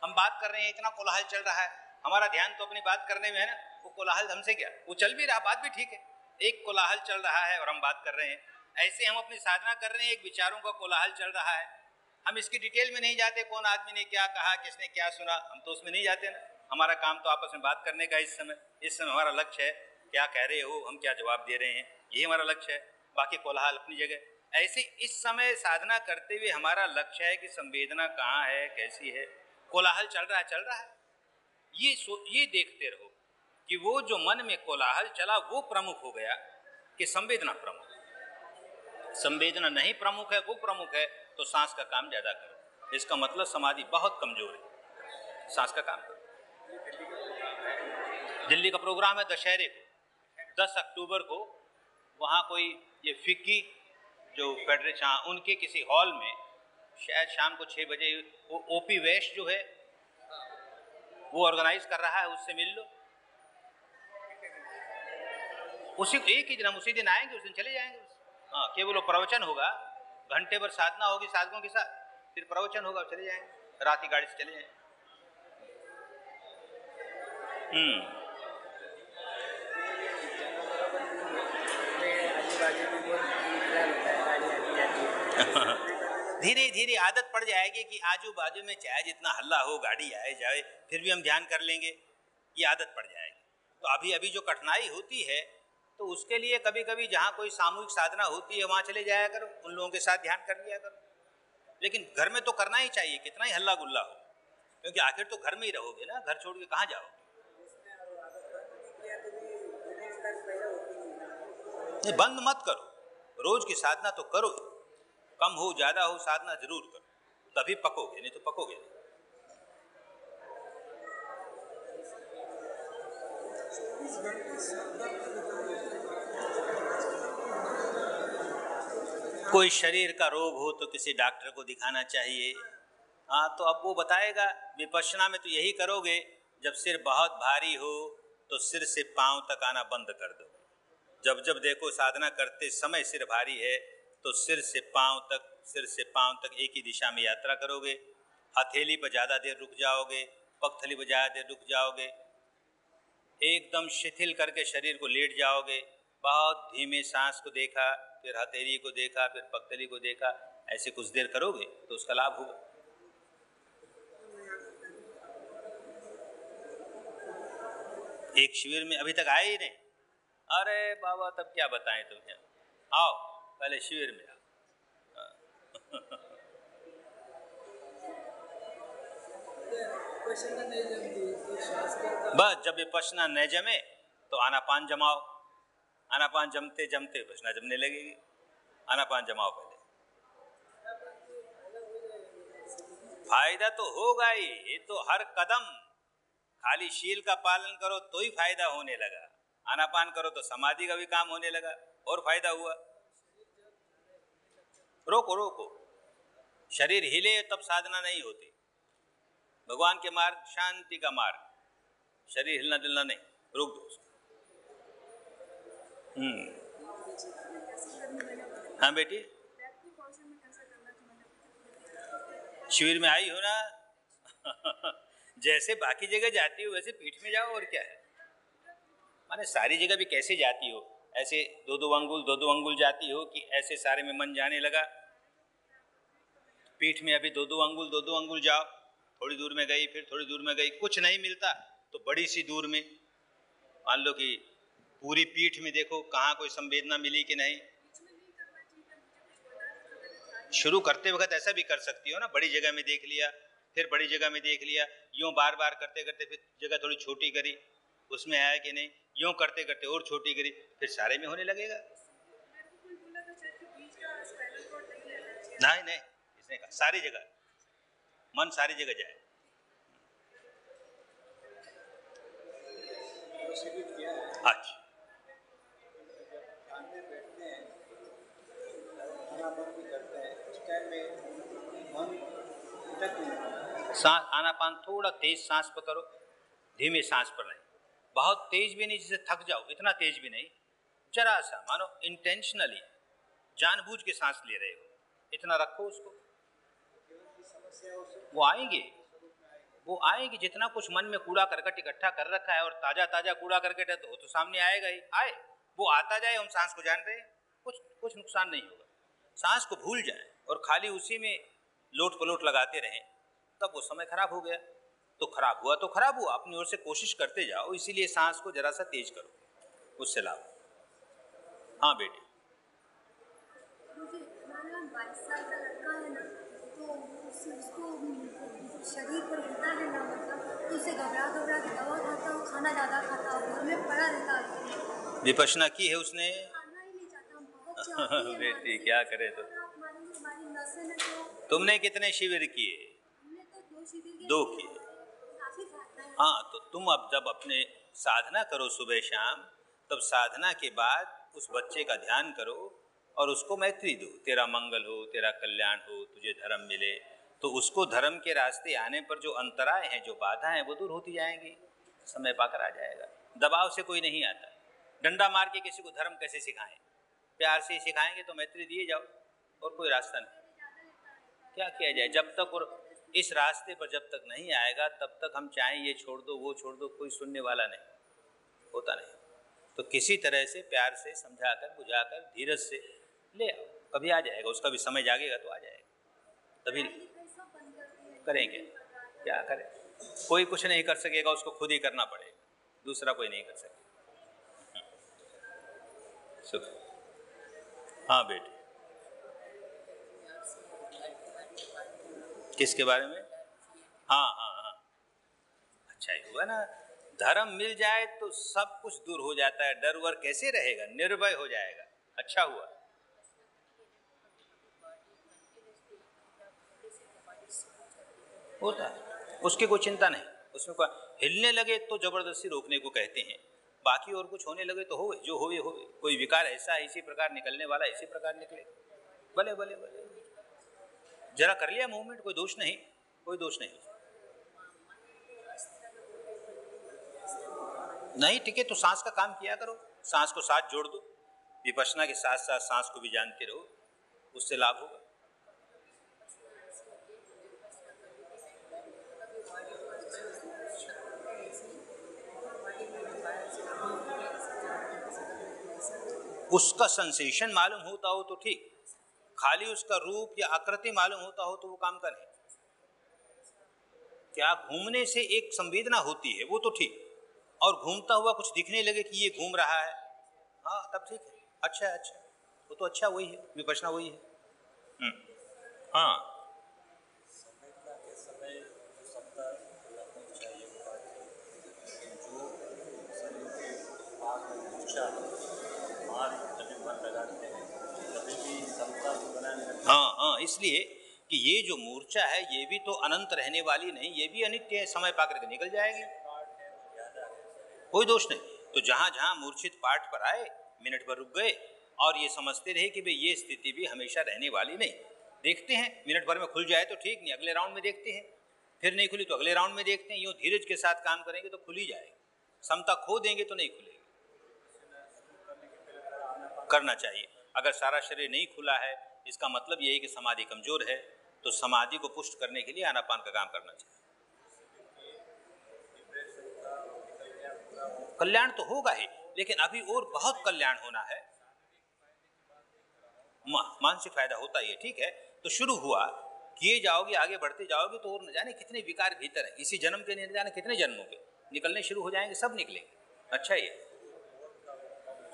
हम बात कर रहे हैं, इतना कोलाहल चल रहा है, हमारा ध्यान तो अपनी बात करने में है ना, वो कोलाहल हमसे क्या, वो चल भी रहा, बात भी ठीक है, एक कोलाहल चल रहा है और हम बात कर रहे हैं. ऐसे हम अपनी साधना कर रहे हैं, एक विचारों का कोलाहल चल रहा है, हम इसकी डिटेल में नहीं जाते, कौन आदमी ने क्या कहा, किसने क्या सुना, हम तो उसमें नहीं जाते ना. हमारा काम तो आपस में बात करने का. इस समय हमारा लक्ष्य है क्या कह रहे हो, हम क्या जवाब दे रहे हैं, यही हमारा लक्ष्य है. बाकी कोलाहल अपनी जगह. ऐसे इस समय साधना करते हुए हमारा लक्ष्य है कि संवेदना कहाँ है, कैसी है. कोलाहल चल रहा है, ये देखते रहो कि वो जो मन में कोलाहल चला वो प्रमुख हो गया कि संवेदना प्रमुख. संवेदना नहीं प्रमुख है, वो प्रमुख है, तो सांस का काम ज्यादा करो. इसका मतलब समाधि बहुत कमजोर है, सांस का काम करो. दिल्ली का प्रोग्राम है दशहरे को, 10 अक्टूबर को. वहाँ कोई ये फिक्की जो फेडरेशन, उनके किसी हॉल में शायद शाम को 6 बजे वो ओपी वेस्ट जो है वो ऑर्गेनाइज कर रहा है, उससे मिल लो. उसी एक ही दिन, हम उसी दिन आएंगे, उस दिन चले जाएंगे. हाँ, केवल वो प्रवचन होगा, घंटे भर साधना होगी साधकों के साथ, फिर प्रवचन होगा, चले जाएंगे, रात की गाड़ी से चले जाएंगे. धीरे धीरे आदत पड़ जाएगी कि आजू बाजू में चाहे जितना हल्ला हो, गाड़ी आए जाए, फिर भी हम ध्यान कर लेंगे, ये आदत पड़ जाएगी. तो अभी जो कठिनाई होती है, तो उसके लिए कभी कभी जहाँ कोई सामूहिक साधना होती है वहाँ चले जाया करो, उन लोगों के साथ ध्यान कर लिया करो. लेकिन घर में तो करना ही चाहिए, कितना ही हल्ला गुल्ला हो, क्योंकि आखिर तो घर में ही रहोगे ना, घर छोड़ के कहाँ जाओगे. बंद मत करो, रोज की साधना तो करो, कम हो ज्यादा हो साधना जरूर करो, तभी पकोगे, नहीं तो पकोगे नहीं. कोई शरीर का रोग हो तो किसी डॉक्टर को दिखाना चाहिए. हाँ, तो अब वो बताएगा. विपश्यना में तो यही करोगे, जब सिर बहुत भारी हो तो सिर से पांव तक आना बंद कर दो. जब देखो साधना करते समय सिर भारी है तो सिर से पांव तक एक ही दिशा में यात्रा करोगे. हथेली पर ज़्यादा देर रुक जाओगे, पगथली पर ज़्यादा देर रुक जाओगे, एकदम शिथिल करके शरीर को लेट जाओगे. बहुत धीमे सांस को देखा, फिर हथेली को देखा, फिर पगथली को देखा, ऐसे कुछ देर करोगे तो उसका लाभ होगा. एक शिविर में अभी तक आए ही नहीं. अरे बाबा, तब क्या बताएं तुम्हें, आओ पहले शिविर में आओ. बस जब विपश्यना न जमे तो आनापान जमाओ. आनापान जमते जमते विपश्यना जमने लगेगी. आनापान जमाओ पहले. फायदा तो होगा ही, ये तो हर कदम खाली शील का पालन करो तो ही फायदा होने लगा. आनापान करो तो समाधि का भी काम होने लगा और फायदा हुआ. रोको, शरीर हिले तब साधना नहीं होती. भगवान के मार्ग शांति का मार्ग, शरीर हिलना डुलना नहीं, रोक दो उसको. हाँ बेटी, शिविर में आई हो ना. जैसे बाकी जगह जाती हो वैसे पीठ में जाओ, और क्या है. माने सारी जगह भी कैसे जाती हो, ऐसे दो अंगुल जाती हो कि ऐसे सारे में मन जाने लगा. पीठ में अभी 2-2 अंगुल जाओ, थोड़ी दूर में गई, फिर थोड़ी दूर में गई, कुछ नहीं मिलता तो बड़ी सी दूर में, मान लो कि पूरी पीठ में देखो कहाँ कोई संवेदना मिली कि नहीं। शुरू करते वक्त ऐसा भी कर सकती हो ना, बड़ी जगह में देख लिया, फिर बड़ी जगह में देख लिया, यूं बार बार करते करते फिर जगह थोड़ी छोटी करी, उसमें आया कि नहीं, यूं करते करते और छोटी करी, फिर सारे में होने लगेगा। नहीं नहीं, इसने कहा सारी जगह, मन सारी जगह जाए। अच्छा, सांस आनापान थोड़ा तेज सांस पकड़ो, धीमे सांस पर नहीं, बहुत तेज भी नहीं जिससे थक जाओ, इतना तेज भी नहीं, जरा सा मानो इंटेंशनली जानबूझ के सांस ले रहे हो, इतना रखो उसको। वो आएंगे जितना कुछ मन में कूड़ा करकट इकट्ठा कर रखा है, और ताजा ताजा कूड़ा करकट है तो वो तो सामने आएगा ही, आए वो आता जाए, हम सांस को जान रहे हैं, कुछ नुकसान नहीं होगा। सांस को भूल जाए और खाली उसी में लोट पलोट लगाते रहें, तब वो समय खराब हो गया। तो खराब हुआ तो खराब हुआ, अपनी ओर से कोशिश करते जाओ, इसीलिए सांस को जरा सा तेज करो, उससे लाभ। हाँ बेटे, मुझे हमारा 22 साल का लड़का है ना, तो उसको शरीर पर होता है ना, मतलब तो उसे घबरा के दवा खाता हो, खाना ज़्यादा खाता हो, घर में पड़ा रहता है। विपश्यना की है उसने, खाना ही नहीं चाहता, हम बहुत चाहते हैं बेटी क्या करे तो। हमारी नसें में तो। तुमने कितने शिविर किए? हमने तो 2 शिविर 2 किए। काफी फायदा है। हाँ, तो तुम अब जब अपने साधना करो सुबह शाम, तब साधना के बाद उस बच्चे का ध्यान करो और उसको मैत्री दो, तेरा मंगल हो, तेरा कल्याण हो, तुझे धर्म मिले। तो उसको धर्म के रास्ते आने पर जो अंतराय हैं, जो बाधा हैं, वो दूर होती जाएंगी, समय पाकर आ जाएगा। दबाव से कोई नहीं आता, डंडा मार के किसी को धर्म कैसे सिखाएं? प्यार से सिखाएंगे तो मैत्री दिए जाओ, और कोई रास्ता नहीं। क्या किया जाए, जब तक और इस रास्ते पर जब तक नहीं आएगा, तब तक हम चाहें ये छोड़ दो वो छोड़ दो, कोई सुनने वाला नहीं, होता नहीं। तो किसी तरह से प्यार से समझाकर बुझाकर धीरज से ले आओ, कभी आ जाएगा, उसका भी समय जागेगा तो आ जाएगा, तभी करेंगे। क्या करें, कोई कुछ नहीं कर सकेगा, उसको खुद ही करना पड़ेगा, दूसरा कोई नहीं कर सकेगा। हाँ बेटे, किसके बारे में? हाँ हाँ हाँ, अच्छा ही हुआ ना, धर्म मिल जाए तो सब कुछ दूर हो जाता है, डर वर कैसे रहेगा, निर्भय हो जाएगा। अच्छा हुआ। होता है, उसकी कोई चिंता नहीं, उसमें कोई हिलने लगे तो जबरदस्ती रोकने को कहते हैं, बाकी और कुछ होने लगे तो होवे, जो होवे होवे, कोई विकार ऐसा इसी प्रकार निकलने वाला इसी प्रकार निकले, भले भले भले, जरा कर लिया मूवमेंट, कोई दोष नहीं, कोई दोष नहीं। नहीं टिके तो सांस का काम किया करो, सांस को साथ जोड़ दो, विपश्यना के साथ साथ सांस को भी जानते रहो, उससे लाभ होगा। उसका सेंसेशन मालूम होता हो तो ठीक, खाली उसका रूप या आकृति मालूम होता हो तो वो काम का नहीं। क्या घूमने से एक संवेदना होती है वो तो ठीक, और घूमता हुआ कुछ दिखने लगे कि ये घूम रहा है, हाँ तब ठीक है, अच्छा है, अच्छा वो तो अच्छा, वही है विपश्यना, वही है। हाँ हाँ हाँ, इसलिए कि ये जो मूर्छा है ये भी तो अनंत रहने वाली नहीं, ये भी अनित्य है, समय पा करके निकल जाएगी, कोई दोष नहीं। तो जहां जहां मूर्छित पाठ पर आए, मिनट भर रुक गए और ये समझते रहे कि भाई ये स्थिति भी हमेशा रहने वाली नहीं, देखते हैं मिनट भर में खुल जाए तो ठीक, नहीं अगले राउंड में देखते हैं, फिर नहीं खुली तो अगले राउंड में देखते हैं, यूँ धीरज के साथ काम करेंगे तो खुल ही जाएगी, समता खो देंगे तो नहीं खुलेगी। करना चाहिए, अगर सारा शरीर नहीं खुला है इसका मतलब ये है कि समाधि कमजोर है, तो समाधि को पुष्ट करने के लिए आनापान का काम करना चाहिए। कल्याण तो होगा ही, लेकिन अभी और बहुत कल्याण होना है, मानसिक फायदा होता ही है, ठीक है। तो शुरू हुआ किए जाओगे, आगे बढ़ते जाओगे तो और न जाने कितने विकार भीतर है, इसी जन्म के नहीं जाने कितने जन्मों के निकलने शुरू हो जाएंगे, सब निकलेंगे। अच्छा ही है,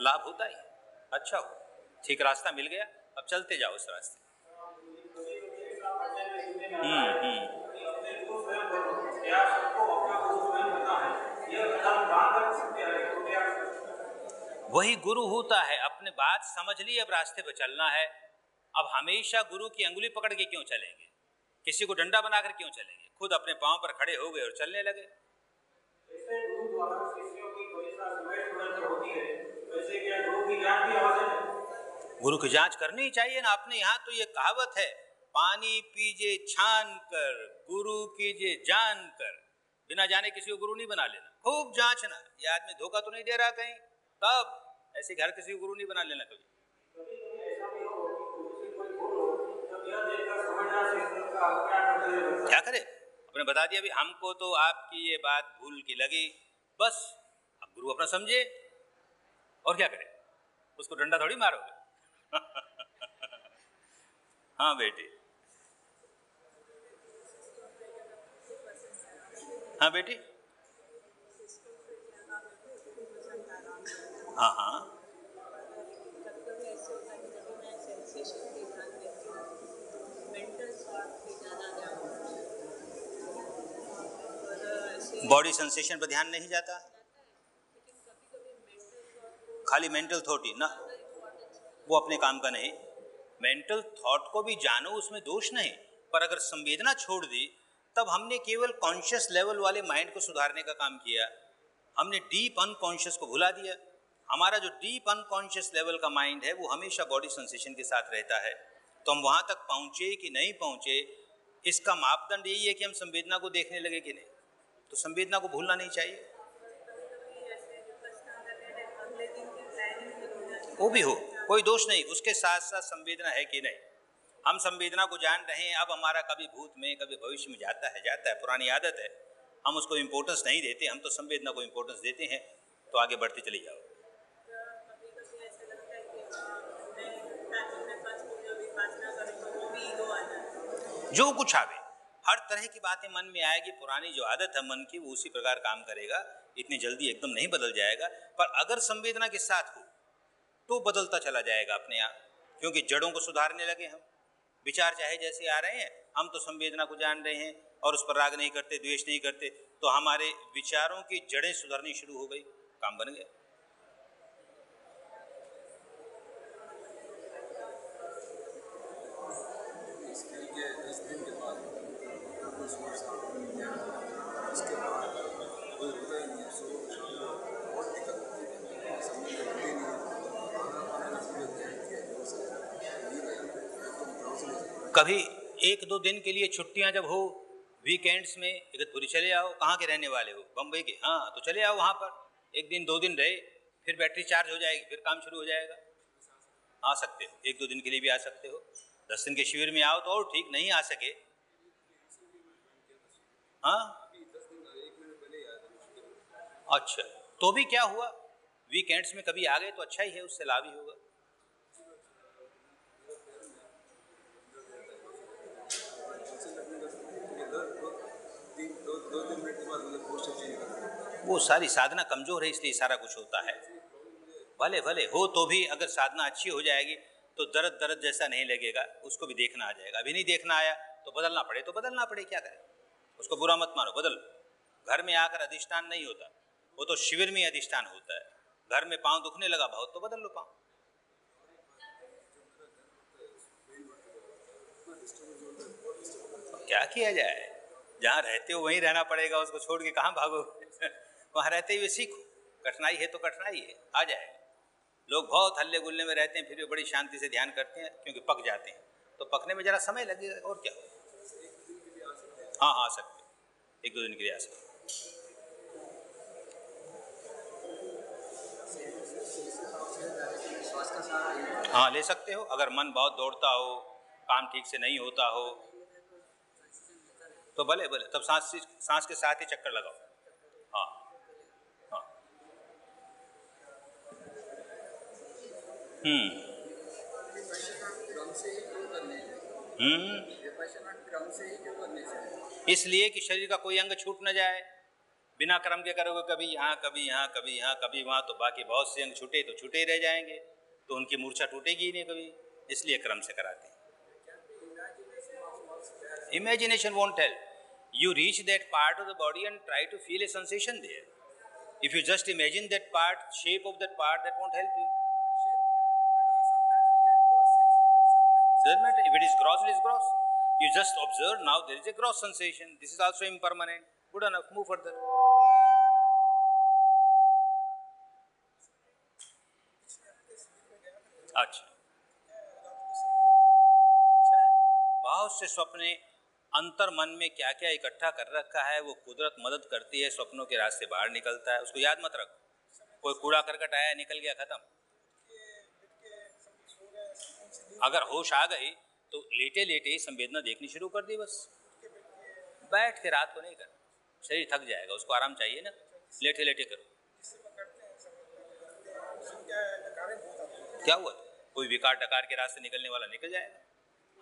लाभ होता ही, अच्छा हो, ठीक रास्ता मिल गया, अब चलते जाओ उस रास्ते। वही गुरु होता है, अपने बात समझ ली, अब रास्ते पर चलना है। अब हमेशा गुरु की अंगुली पकड़ के क्यों चलेंगे, किसी को डंडा बनाकर क्यों चलेंगे, खुद अपने पांव पर खड़े हो गए और चलने लगे। गुरु की जांच करनी ही चाहिए ना। अपने यहाँ तो ये कहावत है, पानी पीजे छान कर, गुरु कीजिए जान कर। बिना जाने किसी को गुरु नहीं बना लेना, खूब जांचना, ये आदमी धोखा तो नहीं दे रहा कहीं, तब ऐसे घर किसी को गुरु नहीं बना लेना कभी। क्या करे, अपने बता दिया, अभी हमको तो आपकी ये बात भूल की लगी, बस अब गुरु अपना समझे, और क्या करे, उसको डंडा थोड़ी मारोगे। हाँ बेटी, हाँ बेटी, हाँ हाँ, बॉडी सेंसेशन पर ध्यान नहीं जाता, खाली मेंटल थॉट ही ना, वो अपने काम का नहीं। मेंटल थॉट को भी जानो, उसमें दोष नहीं, पर अगर संवेदना छोड़ दी तब हमने केवल कॉन्शियस लेवल वाले माइंड को सुधारने का काम किया, हमने डीप अनकॉन्शियस को भुला दिया। हमारा जो डीप अनकॉन्शियस लेवल का माइंड है वो हमेशा बॉडी सेंसेशन के साथ रहता है। तो हम वहाँ तक पहुँचे कि नहीं पहुँचे, इसका मापदंड यही है कि हम संवेदना को देखने लगे कि नहीं। तो संवेदना को भूलना नहीं चाहिए, वो भी हो, कोई दोष नहीं, उसके साथ साथ संवेदना है कि नहीं। हम संवेदना को जान रहे हैं, अब हमारा कभी भूत में कभी भविष्य में जाता है, पुरानी आदत है, हम उसको इम्पोर्टेंस नहीं देते, हम तो संवेदना को इम्पोर्टेंस देते हैं। तो आगे बढ़ते चले जाओ। जो कुछ आवे, हर तरह की बातें मन में आएगी, पुरानी जो आदत है मन की वो उसी प्रकार काम करेगा, इतनी जल्दी एकदम नहीं बदल जाएगा। पर अगर संवेदना के साथ हो तो बदलता चला जाएगा अपने आप, क्योंकि जड़ों को सुधारने लगे हम। विचार चाहे जैसे आ रहे हैं, हम तो संवेदना को जान रहे हैं और उस पर राग नहीं करते, द्वेष नहीं करते, तो हमारे विचारों की जड़ें सुधरनी शुरू हो गई, काम बन गया। कभी एक दो दिन के लिए छुट्टियां जब हो, वीकेंड्स में इगतपुरी चले आओ। कहाँ के रहने वाले हो? बम्बई के? हाँ, तो चले आओ वहाँ पर, एक दिन दो दिन रहे, फिर बैटरी चार्ज हो जाएगी, फिर काम शुरू हो जाएगा। आ सकते हो, एक दो दिन के लिए भी आ सकते हो। 10 दिन के शिविर में आओ तो और ठीक, नहीं आ सके, हाँ अच्छा, तो भी क्या हुआ, वीकेंड्स में कभी आ गए तो अच्छा ही है, उससे लाभ ही होगा। वो सारी साधना कमजोर है, इसलिए सारा कुछ होता है। भले भले हो तो भी अगर साधना अच्छी हो जाएगी तो दर्द दर्द जैसा नहीं लगेगा, उसको भी देखना आ जाएगा। अभी नहीं देखना आया तो बदलना पड़े तो बदलना पड़े, क्या करें, उसको बुरा मत मानो, बदल। घर में आकर अधिष्ठान नहीं होता, वो तो शिविर में अधिष्ठान होता है। घर में पाँव दुखने लगा बहुत तो बदल लो पाँव। क्या किया जाए, जहाँ रहते हो वहीं रहना पड़ेगा, उसको छोड़ के कहाँ भागोगे। वहाँ रहते हुए सीखो, कठिनाई है तो कठिनाई है, आ जाएगा। लोग बहुत हल्ले गुल्ले में रहते हैं, फिर भी बड़ी शांति से ध्यान करते हैं, क्योंकि पक जाते हैं। तो पकने में जरा समय लगेगा, और क्या। हाँ आ सकते, एक दो दिन के लिए आ सकते। हाँ ले सकते हो, अगर मन बहुत दौड़ता हो, काम ठीक से नहीं होता हो तो भले भले, तब सांस के साथ ही चक्कर लगाओ। हाँ हाँ वैसे क्रम से ही क्यों करने से? इसलिए कि शरीर का कोई अंग छूट न जाए। बिना क्रम के करोगे कभी यहाँ कभी यहाँ कभी यहाँ कभी वहाँ, तो बाकी बहुत से अंग छूटे तो छूटे ही रह जाएंगे, तो उनकी मूर्छा टूटेगी ही नहीं कभी। इसलिए क्रम से कराते हैं। Imagination won't help. You reach that part of the body and try to feel a sensation there. If you just imagine that part, shape of that part, that won't help you. Doesn't matter. If it is gross, it is gross. You just observe, now there is a gross sensation. This is also impermanent. Good enough. Move further. अच्छा, बहुत से स्वप्ने अंतर मन में क्या क्या इकट्ठा कर रखा है, वो कुदरत मदद करती है, स्वप्नों के रास्ते बाहर निकलता है। उसको याद मत रखो। कोई कूड़ा करकट आया, निकल गया, खत्म। अगर होश आ गई तो लेटे लेटे ही संवेदना देखनी शुरू कर दी बस। बैठ के रात को नहीं कर, शरीर थक जाएगा, उसको आराम चाहिए ना, लेटे लेटे करो। क्या हुआ? कोई विकार डकार के रास्ते निकलने वाला निकल जाएगा,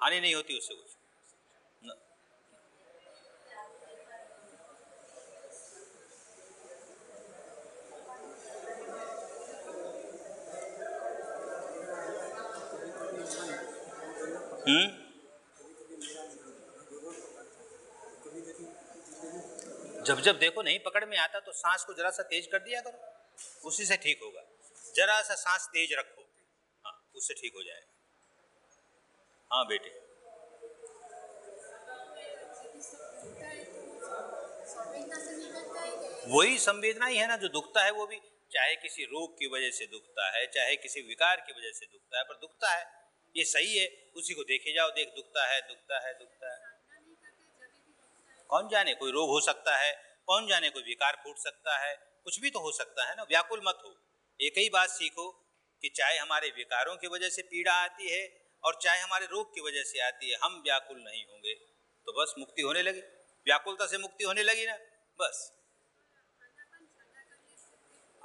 हानि नहीं होती उससे कुछ। जब जब देखो नहीं पकड़ में आता तो सांस को जरा सा तेज कर दिया करो, उसी से ठीक होगा। जरा सा सांस तेज रखो, हाँ, उससे ठीक हो जाएगा। हाँ बेटे, वही संवेदना ही है ना जो दुखता है। वो भी चाहे किसी रोग की वजह से दुखता है, चाहे किसी विकार की वजह से दुखता है, पर दुखता है, ये सही है। उसी को देखे जाओ, देख दुखता है दुखता है दुखता है। कौन जाने कोई रोग हो सकता है, कौन जाने कोई विकार फूट सकता है, कुछ भी तो हो सकता है ना। व्याकुल मत हो। एक ही बात सीखो कि चाहे हमारे विकारों की वजह से पीड़ा आती है और चाहे हमारे रोग की वजह से आती है, हम व्याकुल नहीं होंगे तो बस मुक्ति होने लगी। व्याकुलता से मुक्ति होने लगी ना, बस।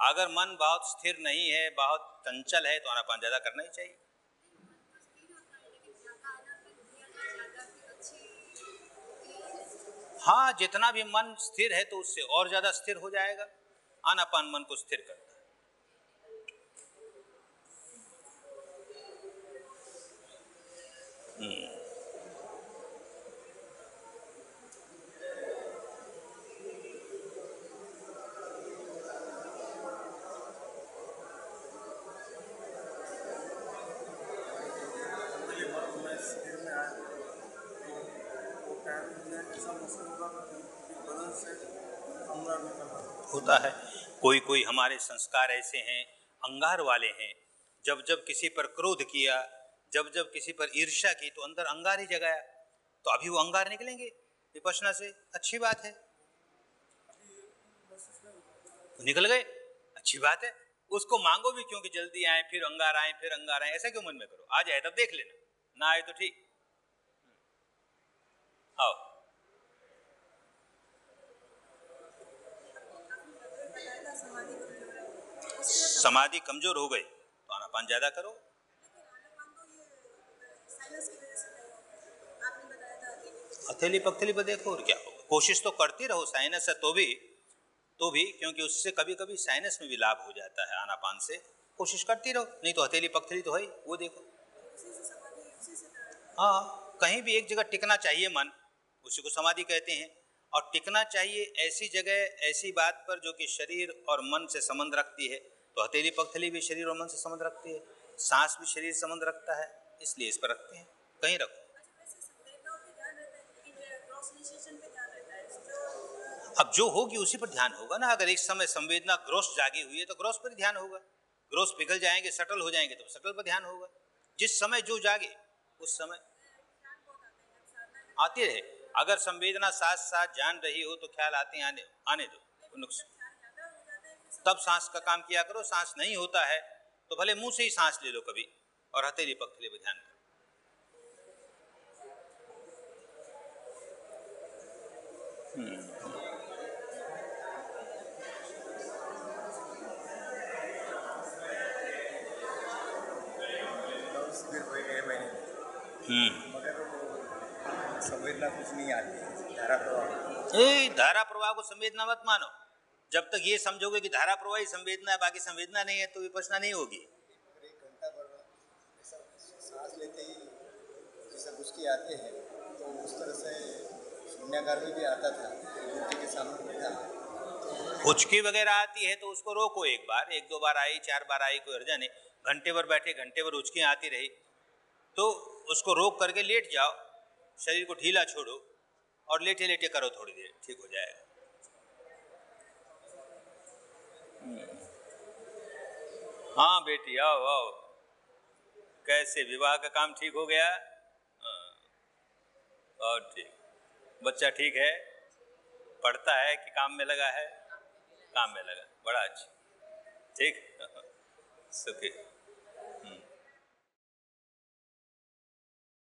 अगर मन बहुत स्थिर नहीं है, बहुत चंचल है, तो आनापान ज्यादा करना ही चाहिए। हाँ, जितना भी मन स्थिर है तो उससे और ज्यादा स्थिर हो जाएगा। आनापान मन को स्थिर करता है। होता है। कोई कोई हमारे संस्कार ऐसे हैं, अंगार वाले हैं। जब जब किसी पर क्रोध किया, जब जब किसी पर ईर्ष्या की, तो अंदर अंगार ही जगाया, तो अभी वो अंगार निकलेंगे विपश्यना से। अच्छी बात है, निकल गए, अच्छी बात है। उसको मांगो भी क्यों कि जल्दी आए, फिर अंगार आए, फिर अंगार आए, ऐसा क्यों मन में करो। आ जाए तब देख लेना, ना आए तो ठीक। आओ, समाधि कमजोर हो गई तो आनापान ज्यादा करो। हथेली पगथेली पर देखो, और क्या होगा। कोशिश तो करती रहो। साइनस है तो भी क्योंकि उससे कभी कभी साइनस में भी लाभ हो जाता है आनापान से। कोशिश करती रहो, नहीं तो हथेली पगथेली तो है, वो देखो। हाँ, कहीं भी एक जगह टिकना चाहिए मन, उसी को समाधि कहते हैं। और टिकना चाहिए ऐसी जगह, ऐसी बात पर जो कि शरीर और मन से संबंध रखती है। तो हथेली पगथेली भी शरीर और मन से संबंध रखती है, सांस भी शरीर से संबंध रखता है, इसलिए इस पर रखते हैं। कहीं रखो। अब जो होगी उसी पर ध्यान होगा ना। अगर एक समय संवेदना ग्रोस जागी हुई है तो ग्रोस पर ध्यान होगा। ग्रोस पिघल जाएंगे, सटल हो जाएंगे तो सटल पर ध्यान होगा। जिस समय जो जागे उस समय आती रहे। अगर संवेदना साथ साथ जान रही हो तो ख्याल आते आने दो, तब सांस का काम किया करो। सांस नहीं होता है तो भले मुंह से ही सांस ले लो कभी, और हथेली पगथेली पर ध्यान करो। संवेदना कुछ नहीं आती है, धारा प्रवाह। धारा प्रवाह को संवेदना मत मानो। जब तक ये समझोगे कि धारा प्रवाह ही संवेदना है, बाकी संवेदना नहीं है, तो विपश्यना नहीं होगी। 1 घंटा भर ऐसा सांस लेते ही जैसे गुस्की आते हैं, तो उस तरह से शून्यागार में भी आता था, मूर्ति के सामने बैठा। हुचकी वगैरह आती है तो उसको रोको, एक बार, 1-2 बार आई, 4 बार आई, कोई अर्जा नहीं। घंटे भर बैठे, घंटे भर हुचकियाँ आती रही तो उसको रोक करके लेट जाओ, शरीर को ढीला छोड़ो और लेटे लेटे करो, थोड़ी देर ठीक हो जाएगा। हाँ बेटी, आओ आओ। कैसे विवाह का काम ठीक हो गया? और ठीक, बच्चा ठीक है, पढ़ता है कि काम में लगा है? काम में लगा, बड़ा अच्छा, ठीक। सुखी।